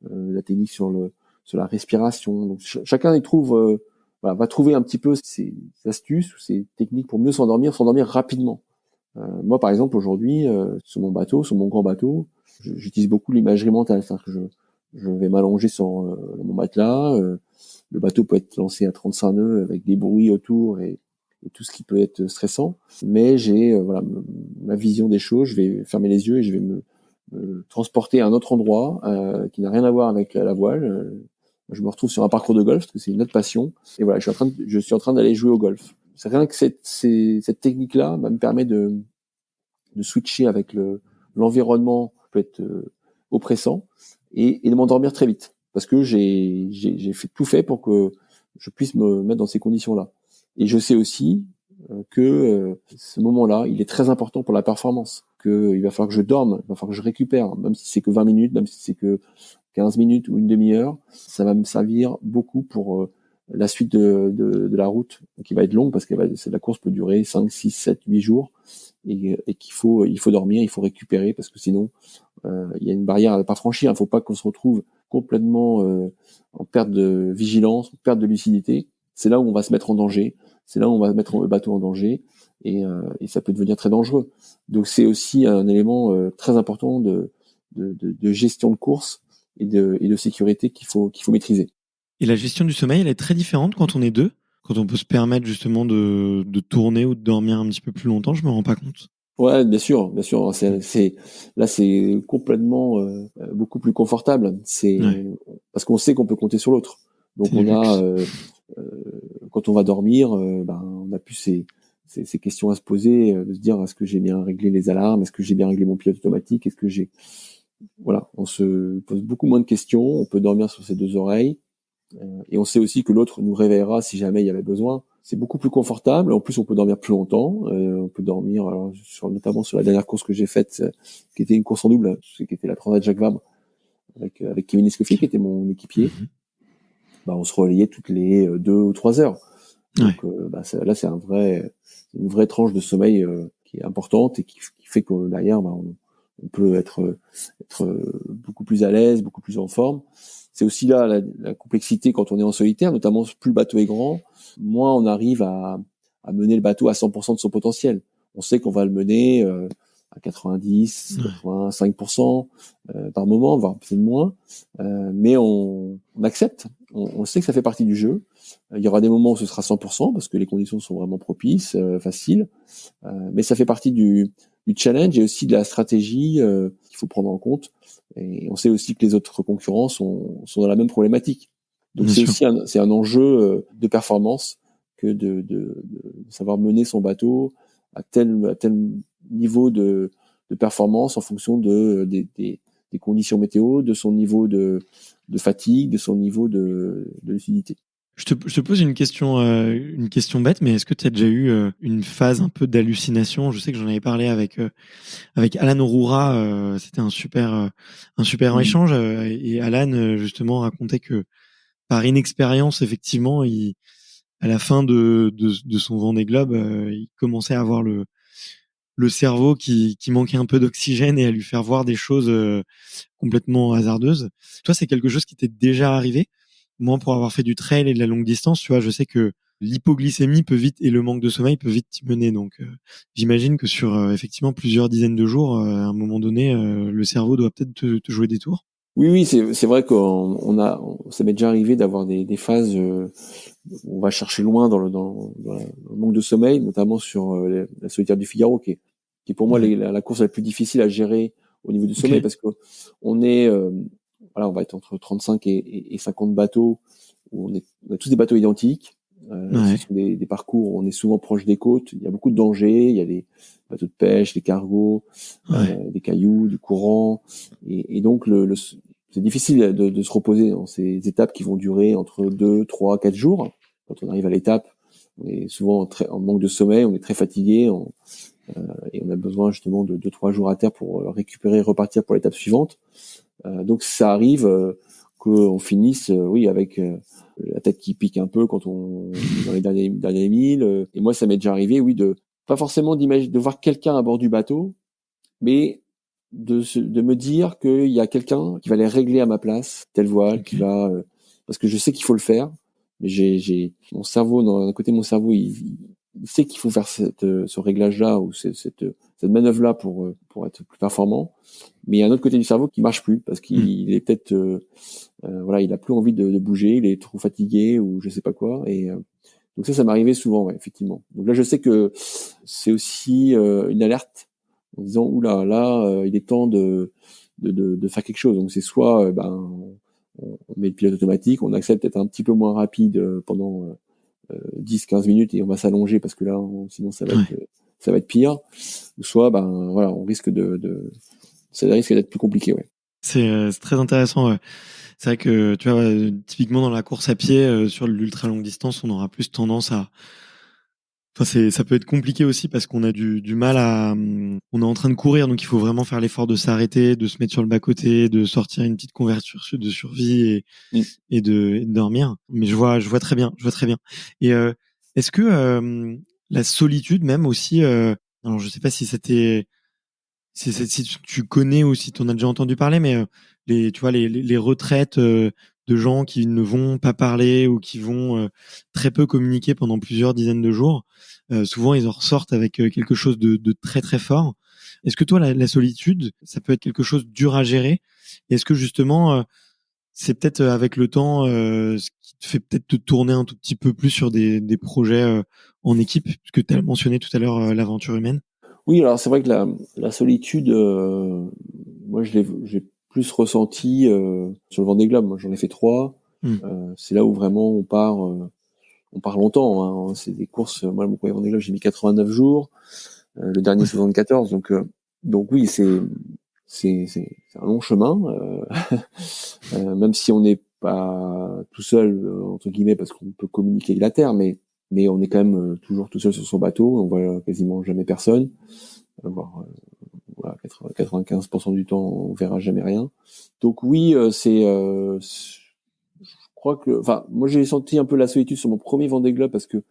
la technique sur la respiration. Donc chacun y trouve va trouver un petit peu ses astuces ou ses techniques pour mieux s'endormir rapidement. Moi par exemple aujourd'hui sur mon grand bateau, j'utilise beaucoup l'imagerie mentale, c'est-à-dire que je vais m'allonger sur mon matelas, le bateau peut être lancé à 35 nœuds avec des bruits autour et tout ce qui peut être stressant, mais j'ai ma vision des choses, je vais fermer les yeux et je vais me transporter à un autre endroit qui n'a rien à voir avec la voile. Je me retrouve sur un parcours de golf parce que c'est une autre passion, et voilà, je suis en train d'aller jouer au golf. C'est rien que cette technique-là me permet de switcher avec l'environnement qui peut être oppressant et de m'endormir très vite, parce que j'ai tout fait pour que je puisse me mettre dans ces conditions-là. Et je sais aussi que ce moment-là, il est très important pour la performance, qu'il va falloir que je dorme, il va falloir que je récupère, même si c'est que 20 minutes, même si c'est que 15 minutes ou une demi-heure, ça va me servir beaucoup pour la suite de la route, qui va être longue, parce que la course peut durer 5, 6, 7, 8 jours, et il faut dormir, il faut récupérer, parce que sinon, il y a une barrière à ne pas franchir. Il ne faut pas qu'on se retrouve complètement en perte de vigilance, en perte de lucidité. C'est là où on va se mettre en danger, c'est là où on va mettre le bateau en danger, et ça peut devenir très dangereux. Donc c'est aussi un élément très important de gestion de course et de sécurité qu'il faut maîtriser. Et la gestion du sommeil, elle est très différente quand on est deux, quand on peut se permettre justement de tourner ou de dormir un petit peu plus longtemps, je me rends pas compte. Ouais, bien sûr, bien sûr. Là, c'est complètement beaucoup plus confortable. Ouais, Parce qu'on sait qu'on peut compter sur l'autre. Donc c'est du on a, luxe. quand on va dormir, on a plus ces questions à se poser, de se dire est-ce que j'ai bien réglé les alarmes, est-ce que j'ai bien réglé mon pilote automatique, est-ce que j'ai, voilà, on se pose beaucoup moins de questions. On peut dormir sur ses deux oreilles. Et on sait aussi que l'autre nous réveillera si jamais il y avait besoin. C'est beaucoup plus confortable. En plus, on peut dormir plus longtemps. On peut dormir, alors, notamment sur la dernière course que j'ai faite, qui était une course en double, qui était la Transat Jacques Vabre, avec Kevin Escoffier, qui était mon équipier. Mhm. On se relayait toutes les 2 ou 3 heures. Ouais. Donc là, c'est une vraie tranche de sommeil qui est importante et qui fait que derrière, on peut être beaucoup plus à l'aise, beaucoup plus en forme. C'est aussi là la complexité quand on est en solitaire, notamment plus le bateau est grand, moins on arrive à mener le bateau à 100% de son potentiel. On sait qu'on va le mener à 90, Ouais. 85% par moment, voire peut-être moins, mais on accepte. On sait que ça fait partie du jeu. Il y aura des moments où ce sera 100% parce que les conditions sont vraiment propices, faciles, mais ça fait partie du challenge et aussi de la stratégie qu'il faut prendre en compte. Et on sait aussi que les autres concurrents sont dans la même problématique. Donc Bien c'est sûr. aussi c'est un enjeu de performance que de savoir mener son bateau à tel niveau de performance en fonction des conditions météo, de son niveau de fatigue, de son niveau de lucidité. Je te pose une question bête, mais est-ce que tu as déjà eu une phase un peu d'hallucination? Je sais que j'en avais parlé avec Alan Roura, c'était un super Mmh. échange, et Alan justement racontait que par inexpérience, effectivement, à la fin de son Vendée Globe, il commençait à avoir le cerveau qui manquait un peu d'oxygène et à lui faire voir des choses complètement hasardeuses. Toi, c'est quelque chose qui t'est déjà arrivé? Moi, pour avoir fait du trail et de la longue distance, tu vois, je sais que l'hypoglycémie peut vite et le manque de sommeil peut vite t'y mener. Donc, j'imagine que sur effectivement plusieurs dizaines de jours, à un moment donné, le cerveau doit peut-être te jouer des tours. Oui, oui, c'est vrai ça m'est déjà arrivé d'avoir des phases où on va chercher loin dans le manque de sommeil, notamment sur la solitaire du Figaro, qui est pour moi Ouais. la course la plus difficile à gérer au niveau du Ok. sommeil, parce que on est, voilà, on va être entre 35 et 50 bateaux, où on a tous des bateaux identiques. Ce Ouais. sont des parcours où on est souvent proche des côtes. Il y a beaucoup de dangers. Il y a des bateaux de pêche, des cargos, Ouais. des cailloux, du courant, et donc c'est difficile de se reposer dans ces étapes qui vont durer entre 2, 3, 4 jours. Quand on arrive à l'étape, on est souvent en manque de sommeil, on est très fatigué, et on a besoin justement de 2, 3 jours à terre pour récupérer et repartir pour l'étape suivante. Donc ça arrive qu'on finisse, oui, avec la tête qui pique un peu quand on est dans les derniers milles. Et moi, ça m'est déjà arrivé, oui, pas forcément de voir quelqu'un à bord du bateau, mais de me dire qu'il y a quelqu'un qui va les régler à ma place, telle voile, Ok. parce que je sais qu'il faut le faire, mais j'ai mon cerveau, d'un côté de mon cerveau, il sait qu'il faut faire ce réglage-là ou cette manœuvre-là pour être plus performant. Mais il y a un autre côté du cerveau qui marche plus parce Hmm. qu'il est peut-être, voilà, il a plus envie de bouger, il est trop fatigué ou je sais pas quoi. Et donc ça m'arrivait souvent, ouais, effectivement. Donc là, je sais que c'est aussi une alerte en disant oula, là, il est temps de faire quelque chose. Donc c'est soit, on met le pilote automatique, on accepte d'être un petit peu moins rapide pendant 10-15 minutes et on va s'allonger parce que là, sinon Ouais. ça va être pire. Ou soit, voilà, on risque ça risque d'être plus compliqué, ouais. C'est très intéressant. Ouais. C'est vrai que tu vois, typiquement dans la course à pied, sur l'ultra longue distance, on aura plus tendance à. Enfin, ça peut être compliqué aussi parce qu'on a du mal à. On est en train de courir, donc il faut vraiment faire l'effort de s'arrêter, de se mettre sur le bas-côté, de sortir une petite couverture de survie Mm. et de dormir. Mais je vois très bien, je vois très bien. Et est-ce que la solitude, même aussi, alors je sais pas si c'était si tu connais ou si tu en as déjà entendu parler, mais tu vois, les retraites de gens qui ne vont pas parler ou qui vont très peu communiquer pendant plusieurs dizaines de jours, souvent ils en ressortent avec quelque chose de très très fort. Est-ce que toi, la solitude, ça peut être quelque chose de dur à gérer? Est-ce que justement, c'est peut-être avec le temps ce qui te fait peut-être te tourner un tout petit peu plus sur des projets en équipe, puisque tu as mentionné tout à l'heure l'aventure humaine. Oui, alors c'est vrai que la solitude, moi j'ai plus ressenti sur le Vendée Globe. Moi j'en ai fait 3. Mm. C'est là où vraiment on part longtemps. Hein. C'est des courses. Moi mon premier Vendée Globe j'ai mis 89 jours, le dernier Ouais. 74. Donc oui c'est un long chemin. Même si on n'est pas tout seul entre guillemets parce qu'on peut communiquer avec la Terre, mais on est quand même toujours tout seul sur son bateau. On voit quasiment jamais personne. Voire voilà, 95% du temps, on verra jamais rien. Donc oui, je crois que, enfin, moi j'ai senti un peu la solitude sur mon premier Vendée Globe parce que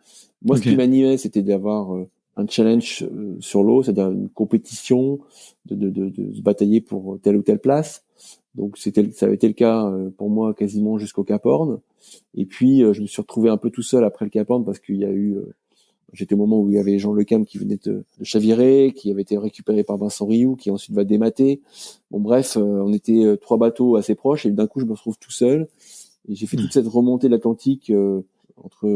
moi, ce qui Ok. m'animait, c'était d'avoir un challenge sur l'eau, c'est-à-dire une compétition, de se batailler pour telle ou telle place. Donc ça avait été le cas pour moi quasiment jusqu'au Cap Horn. Et puis je me suis retrouvé un peu tout seul après le Cap Horn parce qu'il y a eu j'étais au moment où il y avait Jean Lecam qui venait de chavirer, qui avait été récupéré par Vincent Rioux, qui ensuite va démater. Bon bref, on était 3 bateaux assez proches et d'un coup je me retrouve tout seul. Et j'ai fait toute cette remontée de l'Atlantique entre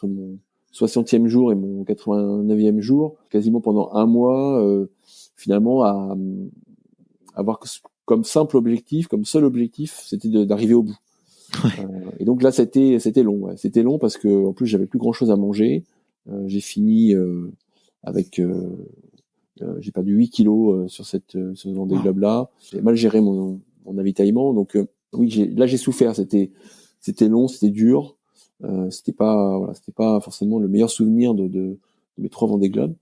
mon 60e jour et mon 89e jour, quasiment pendant un mois, finalement à avoir comme simple objectif, comme seul objectif, c'était d'arriver au bout. Ouais. Et donc là, c'était long. Ouais. C'était long parce que en plus j'avais plus grand chose à manger. J'ai fini avec, j'ai perdu 8 kilos sur ce Vendée Wow. Globe là. J'ai mal géré mon avitaillement. Donc oui, j'ai souffert. C'était long, c'était dur. C'était pas forcément le meilleur souvenir de mes 3 Vendée Globe.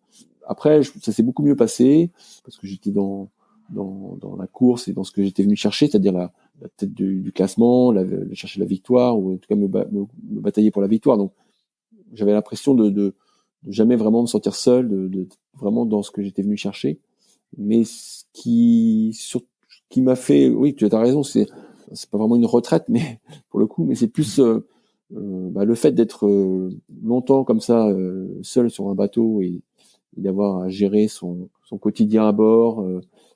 Après, ça s'est beaucoup mieux passé parce que j'étais dans la course et dans ce que j'étais venu chercher, c'est-à-dire la tête du classement, chercher la victoire, ou en tout cas me batailler pour la victoire. Donc j'avais l'impression de jamais vraiment me sentir seul, vraiment dans ce que j'étais venu chercher. Mais ce qui m'a fait, oui, tu as raison, c'est pas vraiment une retraite, mais pour le coup, mais c'est plus le fait d'être longtemps comme ça seul sur un bateau et d'avoir à gérer son quotidien à bord,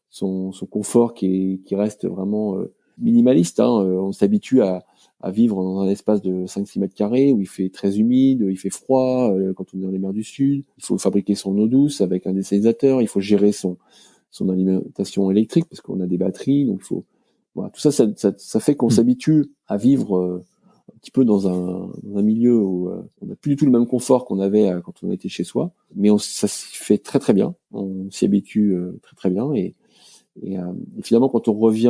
son confort qui reste vraiment minimaliste. Hein. On s'habitue à vivre dans un espace de 5-6 mètres carrés où il fait très humide, il fait froid quand on est dans les mers du Sud. Il faut fabriquer son eau douce avec un désalisateur. Il faut gérer son alimentation électrique parce qu'on a des batteries. Donc il faut voilà, tout ça fait qu'on Mm. s'habitue à vivre un petit peu dans un milieu où on n'a plus du tout le même confort qu'on avait quand on était chez soi, mais ça s'y fait très très bien. On s'y habitue très très bien et finalement quand on revient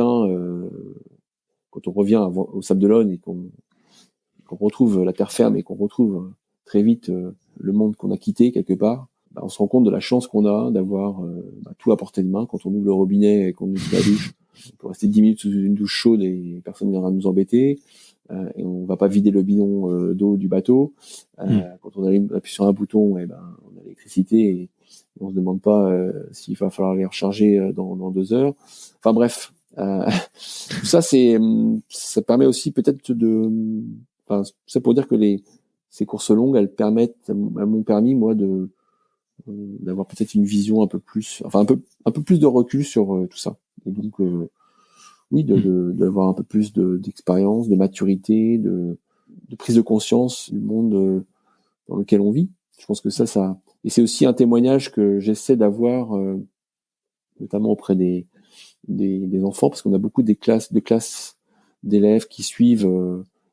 au Sable d'Olonne et qu'on retrouve la terre ferme et qu'on retrouve très vite le monde qu'on a quitté quelque part, on se rend compte de la chance qu'on a d'avoir tout à portée de main. Quand on ouvre le robinet et qu'on utilise la douche, on peut rester 10 minutes sous une douche chaude et personne ne viendra nous embêter. Et on va pas vider le bidon d'eau du bateau. Mm. Quand on appuie sur un bouton, on a l'électricité et on se demande pas s'il va falloir les recharger dans 2 heures. Enfin bref, tout ça ça permet aussi peut-être enfin, c'est pour dire que ces courses longues, elles m'ont permis moi d'avoir peut-être une vision un peu plus, enfin un peu plus de recul sur tout ça. Et donc oui, Mm. d'avoir un peu plus d'expérience, de maturité, de prise de conscience du monde dans lequel on vit. Je pense que et c'est aussi un témoignage que j'essaie d'avoir, notamment auprès des enfants, parce qu'on a beaucoup de classes d'élèves qui suivent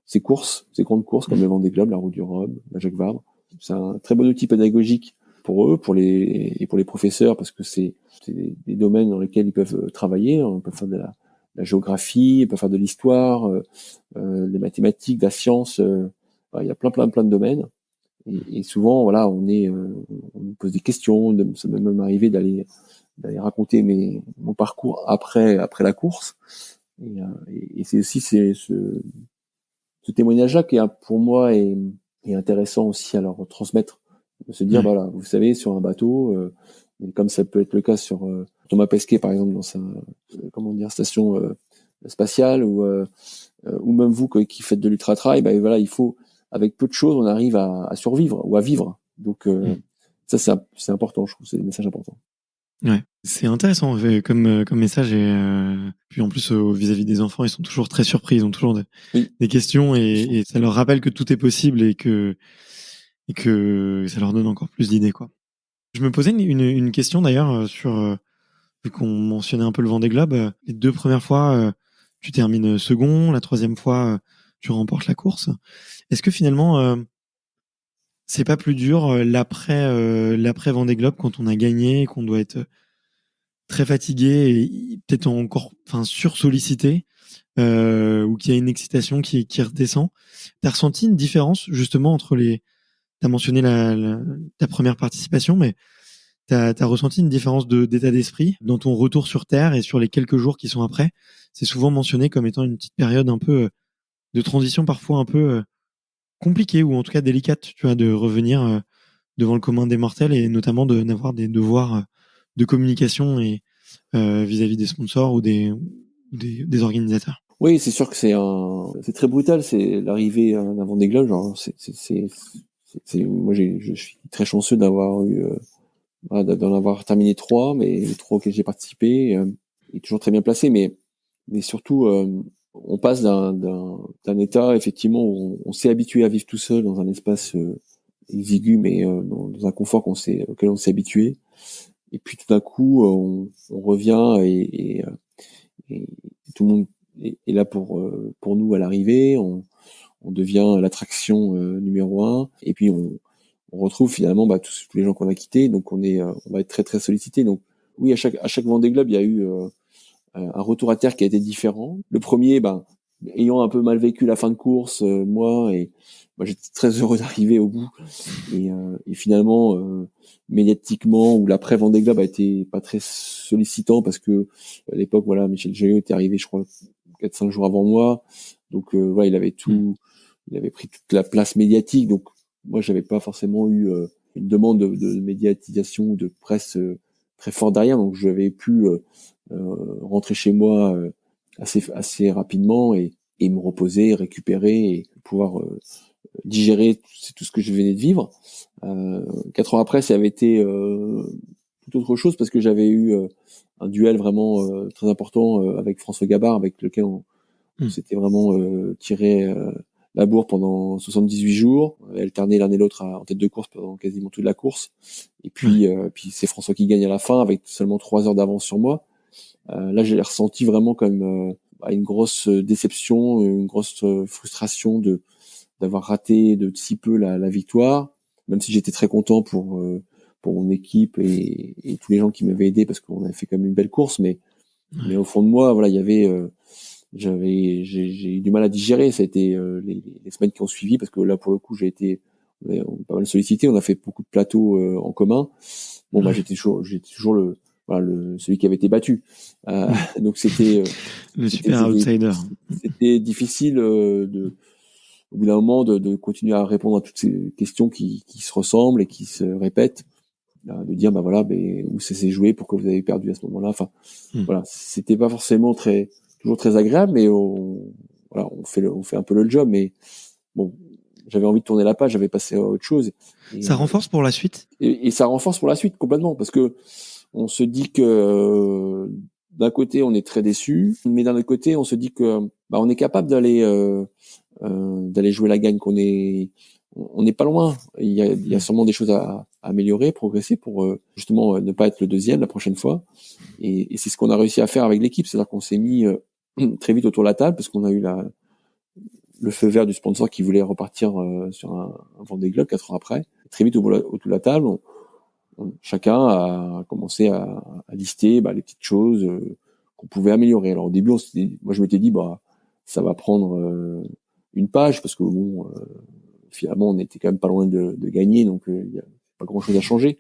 ces grandes courses comme le Vendée Globe, la Route du Rhum, la Jacques Vabre. C'est un très bon outil pédagogique pour eux, pour les professeurs, parce que c'est des domaines dans lesquels ils peuvent travailler. On peut faire de la géographie, ils peuvent faire de l'histoire, des mathématiques, de la science. Il y a plein de domaines. Et souvent, voilà, on nous pose des questions. Ça m'est même arrivé d'aller raconter mon parcours après la course. Et c'est aussi ce témoignage-là qui pour moi est intéressant aussi à leur transmettre, de se dire Ouais. voilà, vous savez, sur un bateau, et comme ça peut être le cas sur Thomas Pesquet par exemple dans sa station spatiale ou même vous qui faites de l'ultra trail, voilà, il faut avec peu de choses on arrive à survivre ou à vivre. Donc Mm. ça c'est important, je trouve, c'est des messages importants. Ouais, c'est intéressant comme message et puis en plus vis-à-vis des enfants, ils sont toujours très surpris, ils ont toujours Oui, des questions et ça leur rappelle que tout est possible et que ça leur donne encore plus d'idées quoi. Je me posais une question d'ailleurs sur vu qu'on mentionnait un peu le Vendée Globe, les 2 premières fois tu termines second, la troisième fois tu remportes la course. Est-ce que finalement c'est pas plus dur l'après Vendée Globe quand on a gagné, qu'on doit être très fatigué et peut-être encore sursollicité ou qu'il y a une excitation qui redescend. T'as ressenti une différence justement entre les t'as mentionné ta première participation, mais t'as ressenti une différence d'état d'esprit dans ton retour sur Terre et sur les quelques jours qui sont après. C'est souvent mentionné comme étant une petite période un peu de transition parfois un peu compliquée ou en tout cas délicate, tu vois, de revenir devant le commun des mortels et notamment d'avoir des devoirs de communication et vis-à-vis des sponsors ou des organisateurs. oui, c'est sûr que c'est très brutal, c'est l'arrivée d'un Vendée Globe. Genre, moi, je suis très chanceux d'avoir eu, voilà, d'en avoir terminé 3, mais les 3 auxquels j'ai participé, est toujours très bien placé. Mais surtout, on passe d'un état effectivement où on s'est habitué à vivre tout seul dans un espace exigu, mais dans un confort auquel on s'est habitué. Et puis tout d'un coup, on revient et tout le monde est là pour nous à l'arrivée. On devient l'attraction numéro 1. Et puis on retrouve finalement tous les gens qu'on a quittés. Donc on va être très très sollicité. Donc oui, à chaque Vendée Globe, il y a eu un retour à terre qui a été différent. Le premier, ayant un peu mal vécu la fin de course, moi j'étais très heureux d'arriver au bout. Et finalement, médiatiquement, où l'après Vendée Globe a été pas très sollicitant parce que à l'époque, voilà, Michel Jeunet était arrivé, je crois, 4-5 jours avant moi. Donc voilà, il avait pris toute la place médiatique. Donc moi, j'avais pas forcément eu une demande de médiatisation ou de presse très forte derrière. Donc j'avais pu rentrer chez moi assez rapidement et me reposer, récupérer et pouvoir digérer tout ce que je venais de vivre. 4 ans après, ça avait été tout autre chose parce que j'avais eu un duel vraiment très important avec François Gabard, avec lequel on s'était vraiment tiré la bourre pendant 78 jours, alterné l'un et l'autre en tête de course pendant quasiment toute la course. Et puis c'est François qui gagne à la fin avec seulement 3 heures d'avance sur moi. Là, j'ai ressenti vraiment comme une grosse déception, une grosse frustration d'avoir raté de si peu la victoire, même si j'étais très content pour mon équipe et tous les gens qui m'avaient aidé parce qu'on avait fait quand même une belle course, mais au fond de moi, voilà, il y avait j'ai eu du mal à digérer. Ça a été les semaines qui ont suivi parce que là, pour le coup, on a pas mal sollicité, on a fait beaucoup de plateaux en commun. Bon, j'étais toujours celui qui avait été battu. Donc le super outsider. C'était difficile au bout d'un moment de continuer à répondre à toutes ces questions qui se ressemblent et qui se répètent, de dire où ça s'est joué, pourquoi vous avez perdu à ce moment-là. Enfin, voilà, c'était pas forcément toujours très agréable, mais on fait un peu le job. Mais bon, j'avais envie de tourner la page, j'avais passé à autre chose. Ça renforce pour la suite. Et ça renforce pour la suite complètement parce que on se dit que d'un côté on est très déçu, mais d'un autre côté on se dit que on est capable d'aller jouer la gagne, on n'est pas loin. Il y a sûrement des choses à améliorer, progresser pour justement ne pas être le deuxième la prochaine fois. Et c'est ce qu'on a réussi à faire avec l'équipe, c'est-à-dire qu'on s'est mis très vite autour de la table parce qu'on a eu le feu vert du sponsor qui voulait repartir sur un Vendée Globe 4 ans après. Très vite autour de la table, chacun a commencé à lister les petites choses qu'on pouvait améliorer. Alors au début, moi je m'étais dit ça va prendre une page parce que finalement on était quand même pas loin de gagner, donc il y a pas grand chose à changer.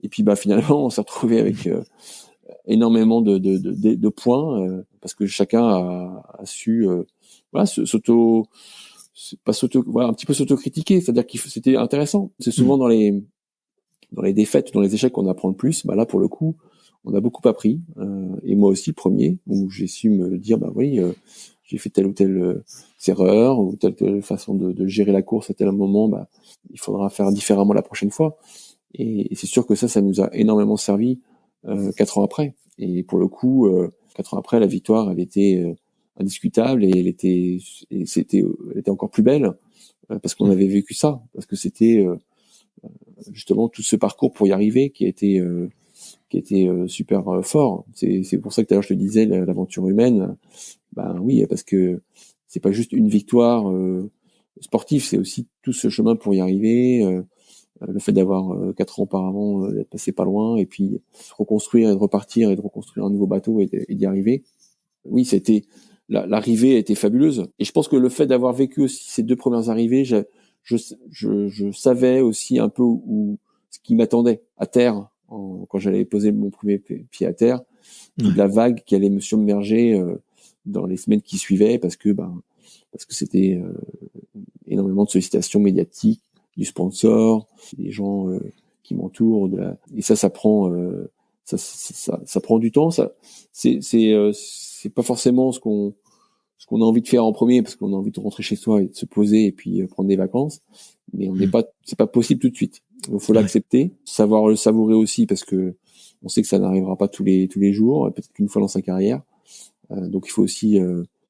Et puis finalement on s'est retrouvé avec énormément de points parce que chacun a su un petit peu s'auto-critiquer, c'est-à-dire que c'était intéressant. C'est souvent dans les défaites, dans les échecs qu'on apprend le plus. Là pour le coup, on a beaucoup appris et moi aussi le premier où j'ai su me dire j'ai fait telle ou telle erreur ou telle façon de gérer la course à tel moment, il faudra faire différemment la prochaine fois. Et c'est sûr que ça nous a énormément servi 4 ans après. Et pour le coup, 4 ans après, la victoire, elle était indiscutable et elle était encore plus belle parce qu'on avait vécu ça, parce que c'était justement tout ce parcours pour y arriver qui était super fort. C'est pour ça que tout à l'heure je te disais l'aventure humaine. Ben oui, parce que c'est pas juste une victoire sportive, c'est aussi tout ce chemin pour y arriver. Le fait d'avoir 4 ans auparavant d'être passé pas loin et puis se reconstruire et de repartir et de reconstruire un nouveau bateau et d'y arriver. Oui, c'était l'arrivée a été fabuleuse et je pense que le fait d'avoir vécu aussi ces 2 premières arrivées, je savais aussi un peu où ce qui m'attendait à terre quand j'allais poser mon premier pied à terre, de la vague qui allait me submerger dans les semaines qui suivaient parce que c'était énormément de sollicitations médiatiques, du sponsor, des gens qui m'entourent, et ça prend ça prend du temps. Ça, c'est pas forcément ce qu'on a envie de faire en premier parce qu'on a envie de rentrer chez soi et de se poser et puis prendre des vacances. Mais c'est pas possible tout de suite. Il faut l'accepter, savoir le savourer aussi parce que on sait que ça n'arrivera pas tous les jours, peut-être qu'une fois dans sa carrière. Donc il faut aussi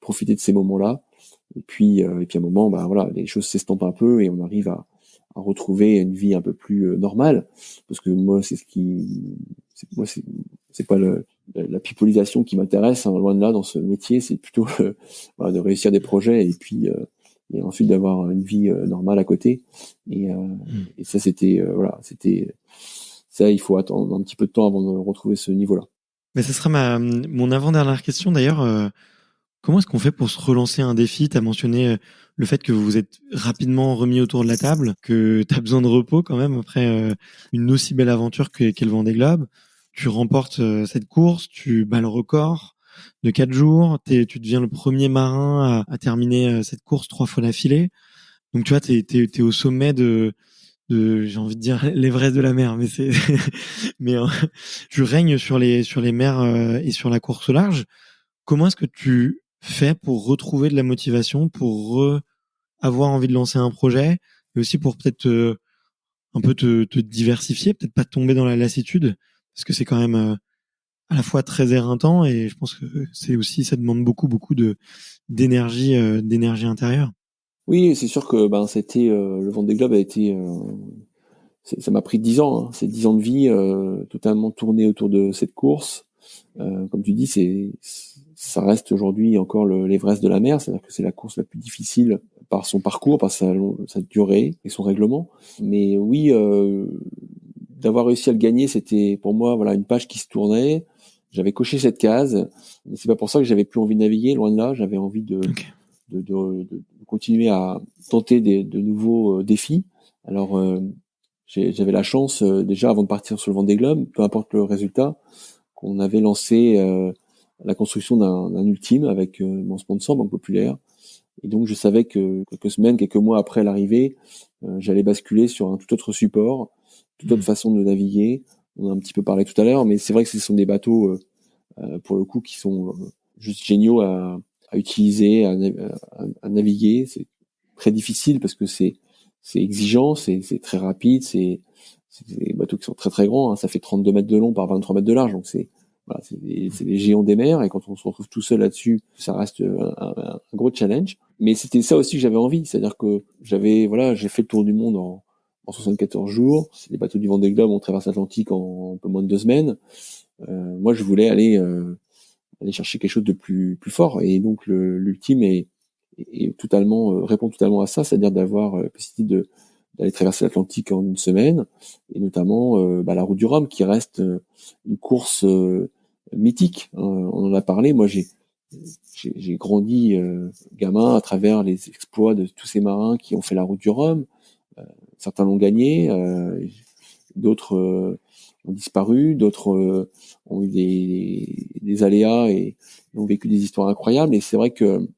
profiter de ces moments-là. Et puis à un moment, bah voilà, les choses s'estompent un peu et on arrive à retrouver une vie un peu plus normale. Parce que moi, c'est pas la pipolisation qui m'intéresse, hein, loin de là dans ce métier. C'est plutôt voilà, de réussir des projets et puis et ensuite d'avoir une vie normale à côté. Et ça, c'était ça. Il faut attendre un petit peu de temps avant de retrouver ce niveau-là. Mais ce sera mon avant-dernière question d'ailleurs. Comment est-ce qu'on fait pour se relancer un défi? Tu as mentionné le fait que vous vous êtes rapidement remis autour de la table, que tu as besoin de repos quand même après une aussi belle aventure qu'est le Vendée Globe. Tu remportes cette course, tu bats le record de 4 jours, tu deviens le premier marin à terminer cette course 3 fois d'affilée. Donc tu vois, t'es au sommet de j'ai envie de dire l'Everest de la mer, mais c'est mais tu règnes sur les mers et sur la course au large. Comment est-ce que tu fais pour retrouver de la motivation, pour avoir envie de lancer un projet, et aussi pour peut-être un peu te diversifier, peut-être pas tomber dans la lassitude, parce que c'est quand même à la fois très éreintant et je pense que c'est aussi ça demande beaucoup d'énergie intérieure. Oui, c'est sûr que c'était le Vendée Globe a été ça m'a pris 10 ans, hein. C'est 10 ans de vie totalement tourné autour de cette course. Comme tu dis, ça reste aujourd'hui encore l'Everest de la mer, c'est-à-dire que c'est la course la plus difficile par son parcours, par sa durée et son règlement. Mais oui, d'avoir réussi à le gagner, c'était pour moi voilà une page qui se tournait. J'avais coché cette case, mais c'est pas pour ça que j'avais plus envie de naviguer. Loin de là, j'avais envie de continuer à tenter de nouveaux défis. Alors j'avais la chance déjà avant de partir sur le Vendée Globe, peu importe le résultat, qu'on avait lancé la construction d'un ultime avec mon sponsor Banque Populaire. Et donc je savais que quelques mois après l'arrivée, j'allais basculer sur un tout autre support, toute autre façon de naviguer. On a un petit peu parlé tout à l'heure, mais c'est vrai que ce sont des bateaux pour le coup qui sont juste géniaux à utiliser, à naviguer. C'est très difficile parce que c'est exigeant, c'est très rapide, c'est des bateaux qui sont très très grands, hein. Ça fait 32 mètres de long par 23 mètres de large, donc c'est des géants des mers, et quand on se retrouve tout seul là-dessus, ça reste un gros challenge. Mais c'était ça aussi que j'avais envie, c'est-à-dire que j'ai fait le tour du monde en 74 jours. Les bateaux du Vendée Globe, on traverse l'Atlantique en un peu moins de 2 semaines. Moi, je voulais aller chercher quelque chose de plus fort, et donc l'ultime est totalement répond totalement à ça, c'est-à-dire d'avoir la possibilité d'aller traverser l'Atlantique en une semaine, et notamment la route du Rhum qui reste une course mythique, hein. On en a parlé. Moi, j'ai grandi gamin à travers les exploits de tous ces marins qui ont fait la route du Rhum. Certains l'ont gagné, d'autres ont disparu, d'autres ont eu des aléas et ont vécu des histoires incroyables. Et c'est vrai que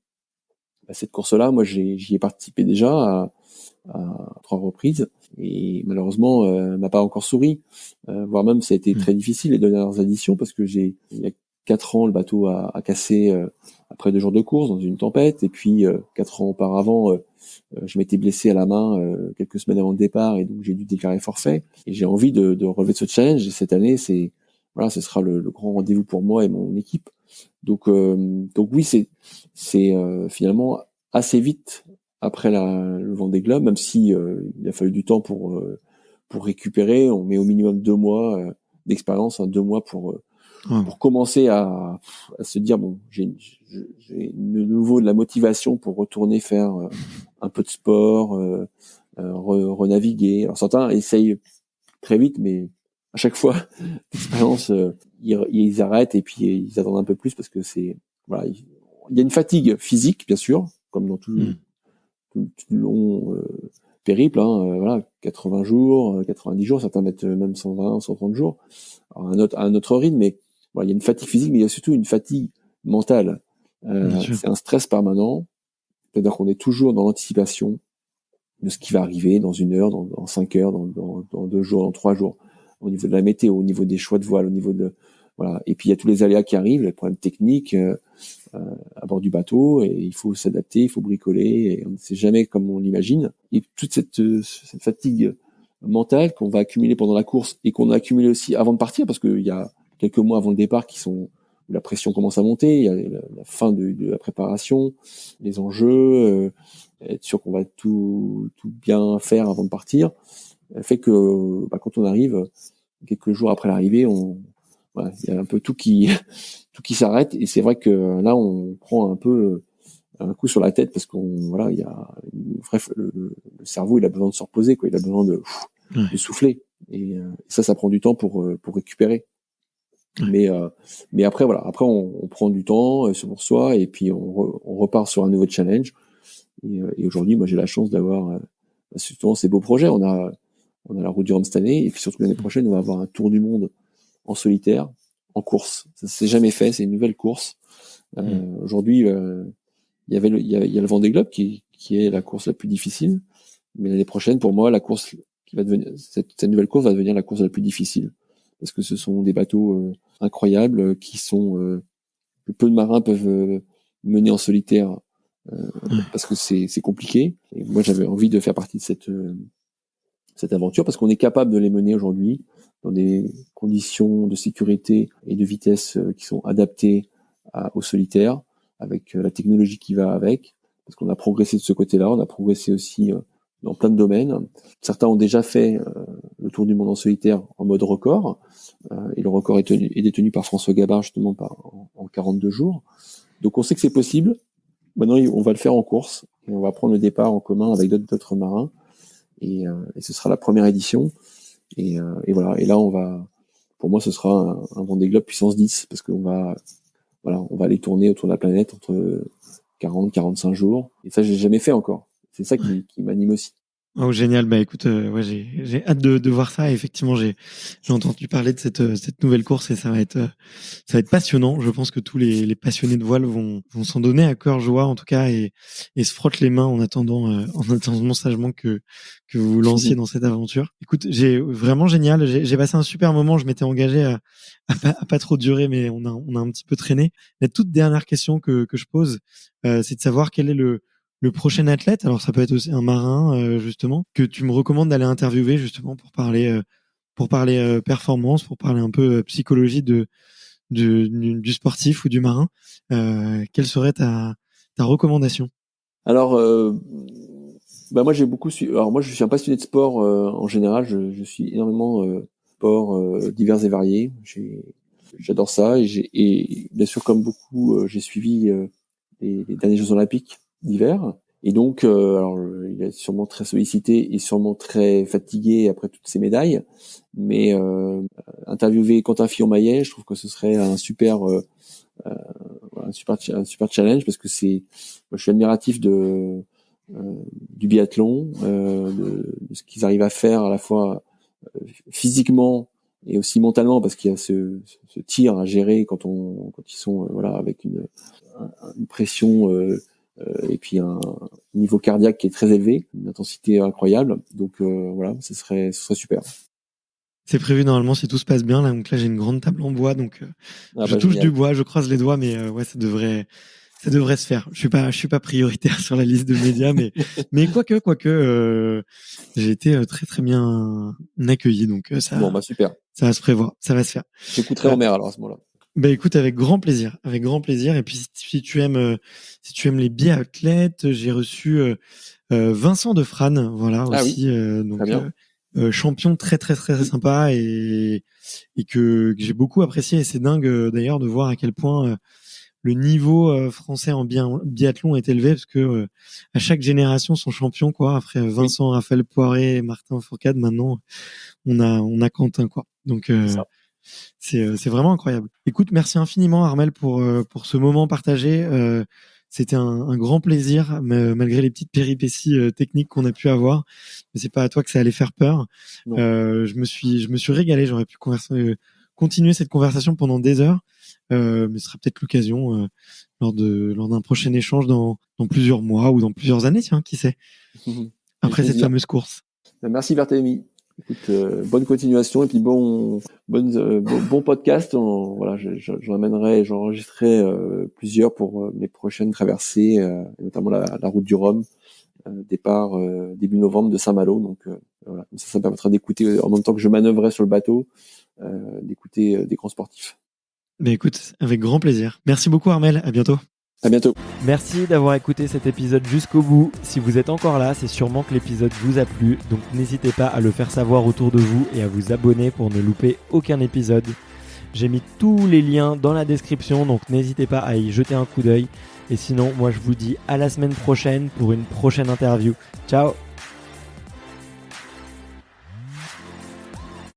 cette course-là, moi, j'y ai participé déjà à 3 reprises, et malheureusement, m'a pas encore souri. Voire même, ça a été très difficile les dernières éditions, parce que il y a 4 ans, le bateau a cassé après 2 jours de course dans une tempête, et puis 4 ans auparavant, je m'étais blessé à la main quelques semaines avant le départ, et donc j'ai dû déclarer forfait. Et j'ai envie de relever ce challenge. Et cette année, voilà, ce sera le grand rendez-vous pour moi et mon équipe. Donc oui, c'est finalement assez vite après le Vendée Globe, même si il a fallu du temps pour récupérer. On met au minimum 2 mois d'expérience, 2 mois pour commencer à se dire bon, j'ai de nouveau de la motivation pour retourner faire un peu de sport, renaviguer. Alors certains essayent très vite, mais à chaque fois, l'expérience, ils arrêtent et puis ils attendent un peu plus parce que voilà, il y a une fatigue physique, bien sûr, comme dans tout long périple, hein, voilà, 80 jours, 90 jours, certains mettent même 120, 130 jours, alors à un autre rythme, mais voilà, il y a une fatigue physique, mais il y a surtout une fatigue mentale. C'est un stress permanent, c'est-à-dire qu'on est toujours dans l'anticipation de ce qui va arriver dans 1 heure, dans 5 heures, dans 2 jours, dans 3 jours, au niveau de la météo, au niveau des choix de voile, au niveau de voilà. Et puis il y a tous les aléas qui arrivent, les problèmes techniques à bord du bateau, et il faut s'adapter, il faut bricoler, et on ne sait jamais comme on l'imagine. Et toute cette fatigue mentale qu'on va accumuler pendant la course et qu'on a accumulé aussi avant de partir, parce qu'il y a quelques mois avant le départ où la pression commence à monter, il y a la fin de la préparation, les enjeux, être sûr qu'on va tout bien faire avant de partir, fait que quand on arrive quelques jours après l'arrivée, voilà, il y a un peu tout qui s'arrête, et c'est vrai que là on prend un peu un coup sur la tête parce voilà, il y a le cerveau, il a besoin de se reposer, quoi, il a besoin de souffler, et ça prend du temps pour récupérer. Mais après voilà, après on prend du temps sur soi, et puis on repart sur un nouveau challenge. Et aujourd'hui, moi j'ai la chance d'avoir surtout ces beaux projets. On a la Route du Rhum cette année, et puis surtout l'année prochaine on va avoir un tour du monde en solitaire, en course. Ça s'est jamais fait, c'est une nouvelle course. Aujourd'hui, il y a le Vendée Globe qui est la course la plus difficile, mais l'année prochaine, pour moi, la course qui va devenir cette nouvelle course va devenir la course la plus difficile, parce que ce sont des bateaux incroyables qui sont que peu de marins peuvent mener en solitaire, parce que c'est compliqué. Et moi, j'avais envie de faire partie de cette aventure, parce qu'on est capable de les mener aujourd'hui dans des conditions de sécurité et de vitesse qui sont adaptées au solitaire, avec la technologie qui va avec, parce qu'on a progressé de ce côté-là, on a progressé aussi dans plein de domaines. Certains ont déjà fait le tour du monde en solitaire en mode record, et le record est détenu par François Gabard, justement, en 42 jours. Donc on sait que c'est possible. Maintenant, on va le faire en course, et on va prendre le départ en commun avec d'autres marins, et ce sera la première édition. Et voilà. Et là, pour moi, ce sera un Vendée Globe puissance 10, parce qu'on va aller tourner autour de la planète entre 40, 45 jours. Et ça, j'ai jamais fait encore. C'est ça qui m'anime aussi. Oh, génial. Bah, écoute, ouais, j'ai hâte de voir ça. Et effectivement, j'ai entendu parler de cette nouvelle course, et ça va être passionnant. Je pense que tous les passionnés de voile vont s'en donner à cœur joie, en tout cas, et se frottent les mains en attendant sagement que vous vous lanciez dans cette aventure. Écoute, vraiment génial. J'ai passé un super moment. Je m'étais engagé à pas trop durer, mais on a un petit peu traîné. La toute dernière question que je pose, c'est de savoir quel est le prochain athlète. Alors ça peut être aussi un marin, justement, que tu me recommandes d'aller interviewer, justement, pour parler performance, pour parler un peu psychologie du sportif ou du marin. Quelle serait ta recommandation? Alors, moi j'ai beaucoup suivi. Alors moi je suis un passionné de sport en général. Je suis énormément sports divers et variés. J'adore ça, et bien sûr, comme beaucoup, j'ai suivi les derniers Jeux Olympiques d'hiver. Et donc, alors il est sûrement très sollicité et sûrement très fatigué après toutes ces médailles. Mais interviewer Quentin Fillon-Maillet, je trouve que ce serait un super challenge, parce que moi, je suis admiratif du biathlon, de ce qu'ils arrivent à faire à la fois physiquement et aussi mentalement, parce qu'il y a ce tir à gérer quand ils sont avec une pression et puis un niveau cardiaque qui est très élevé, une intensité incroyable. Donc ce serait super. C'est prévu normalement si tout se passe bien là. Donc là, j'ai une grande table en bois, donc je touche génial. du bois, je croise les doigts, mais ouais, ça devrait Ça devrait se faire. Je suis pas prioritaire sur la liste de médias, mais quoique, j'ai été très très bien accueilli, donc ça. Bon, super. Ça va se prévoir, ça va se faire. J'écouterai en mer alors à ce moment-là. Bah écoute, avec grand plaisir. Et puis si tu aimes les biathlètes, j'ai reçu Vincent Defrane, voilà aussi, donc champion très très très très sympa et que j'ai beaucoup apprécié. Et c'est dingue d'ailleurs de voir à quel point le niveau français en biathlon est élevé, parce que à chaque génération son champion, quoi. Après Vincent, Raphaël Poiré, Martin Fourcade, maintenant on a Quentin, quoi. Donc c'est vraiment incroyable. Écoute, merci infiniment Armel pour ce moment partagé. C'était un grand plaisir, malgré les petites péripéties techniques qu'on a pu avoir. Mais c'est pas à toi que ça allait faire peur. Je me suis régalé. J'aurais pu continuer cette conversation pendant des heures, mais ce sera peut-être l'occasion lors d'un prochain échange dans plusieurs mois ou dans plusieurs années, tiens, qui sait. Après cette fameuse course. Merci Barthélemy. Écoute, bonne continuation et puis bon podcast. Voilà, j'enregistrerai plusieurs pour mes prochaines traversées, notamment la route du Rhum, départ début novembre de Saint-Malo. Donc voilà, ça permettra d'écouter en même temps que je manœuvrais sur le bateau, d'écouter des grands sportifs. Mais écoute, avec grand plaisir. Merci beaucoup Armel, à bientôt. À bientôt. Merci d'avoir écouté cet épisode jusqu'au bout. Si vous êtes encore là, c'est sûrement que l'épisode vous a plu, donc n'hésitez pas à le faire savoir autour de vous et à vous abonner pour ne louper aucun épisode. J'ai mis tous les liens dans la description, donc n'hésitez pas à y jeter un coup d'œil. Et sinon, moi je vous dis à la semaine prochaine pour une prochaine interview. Ciao!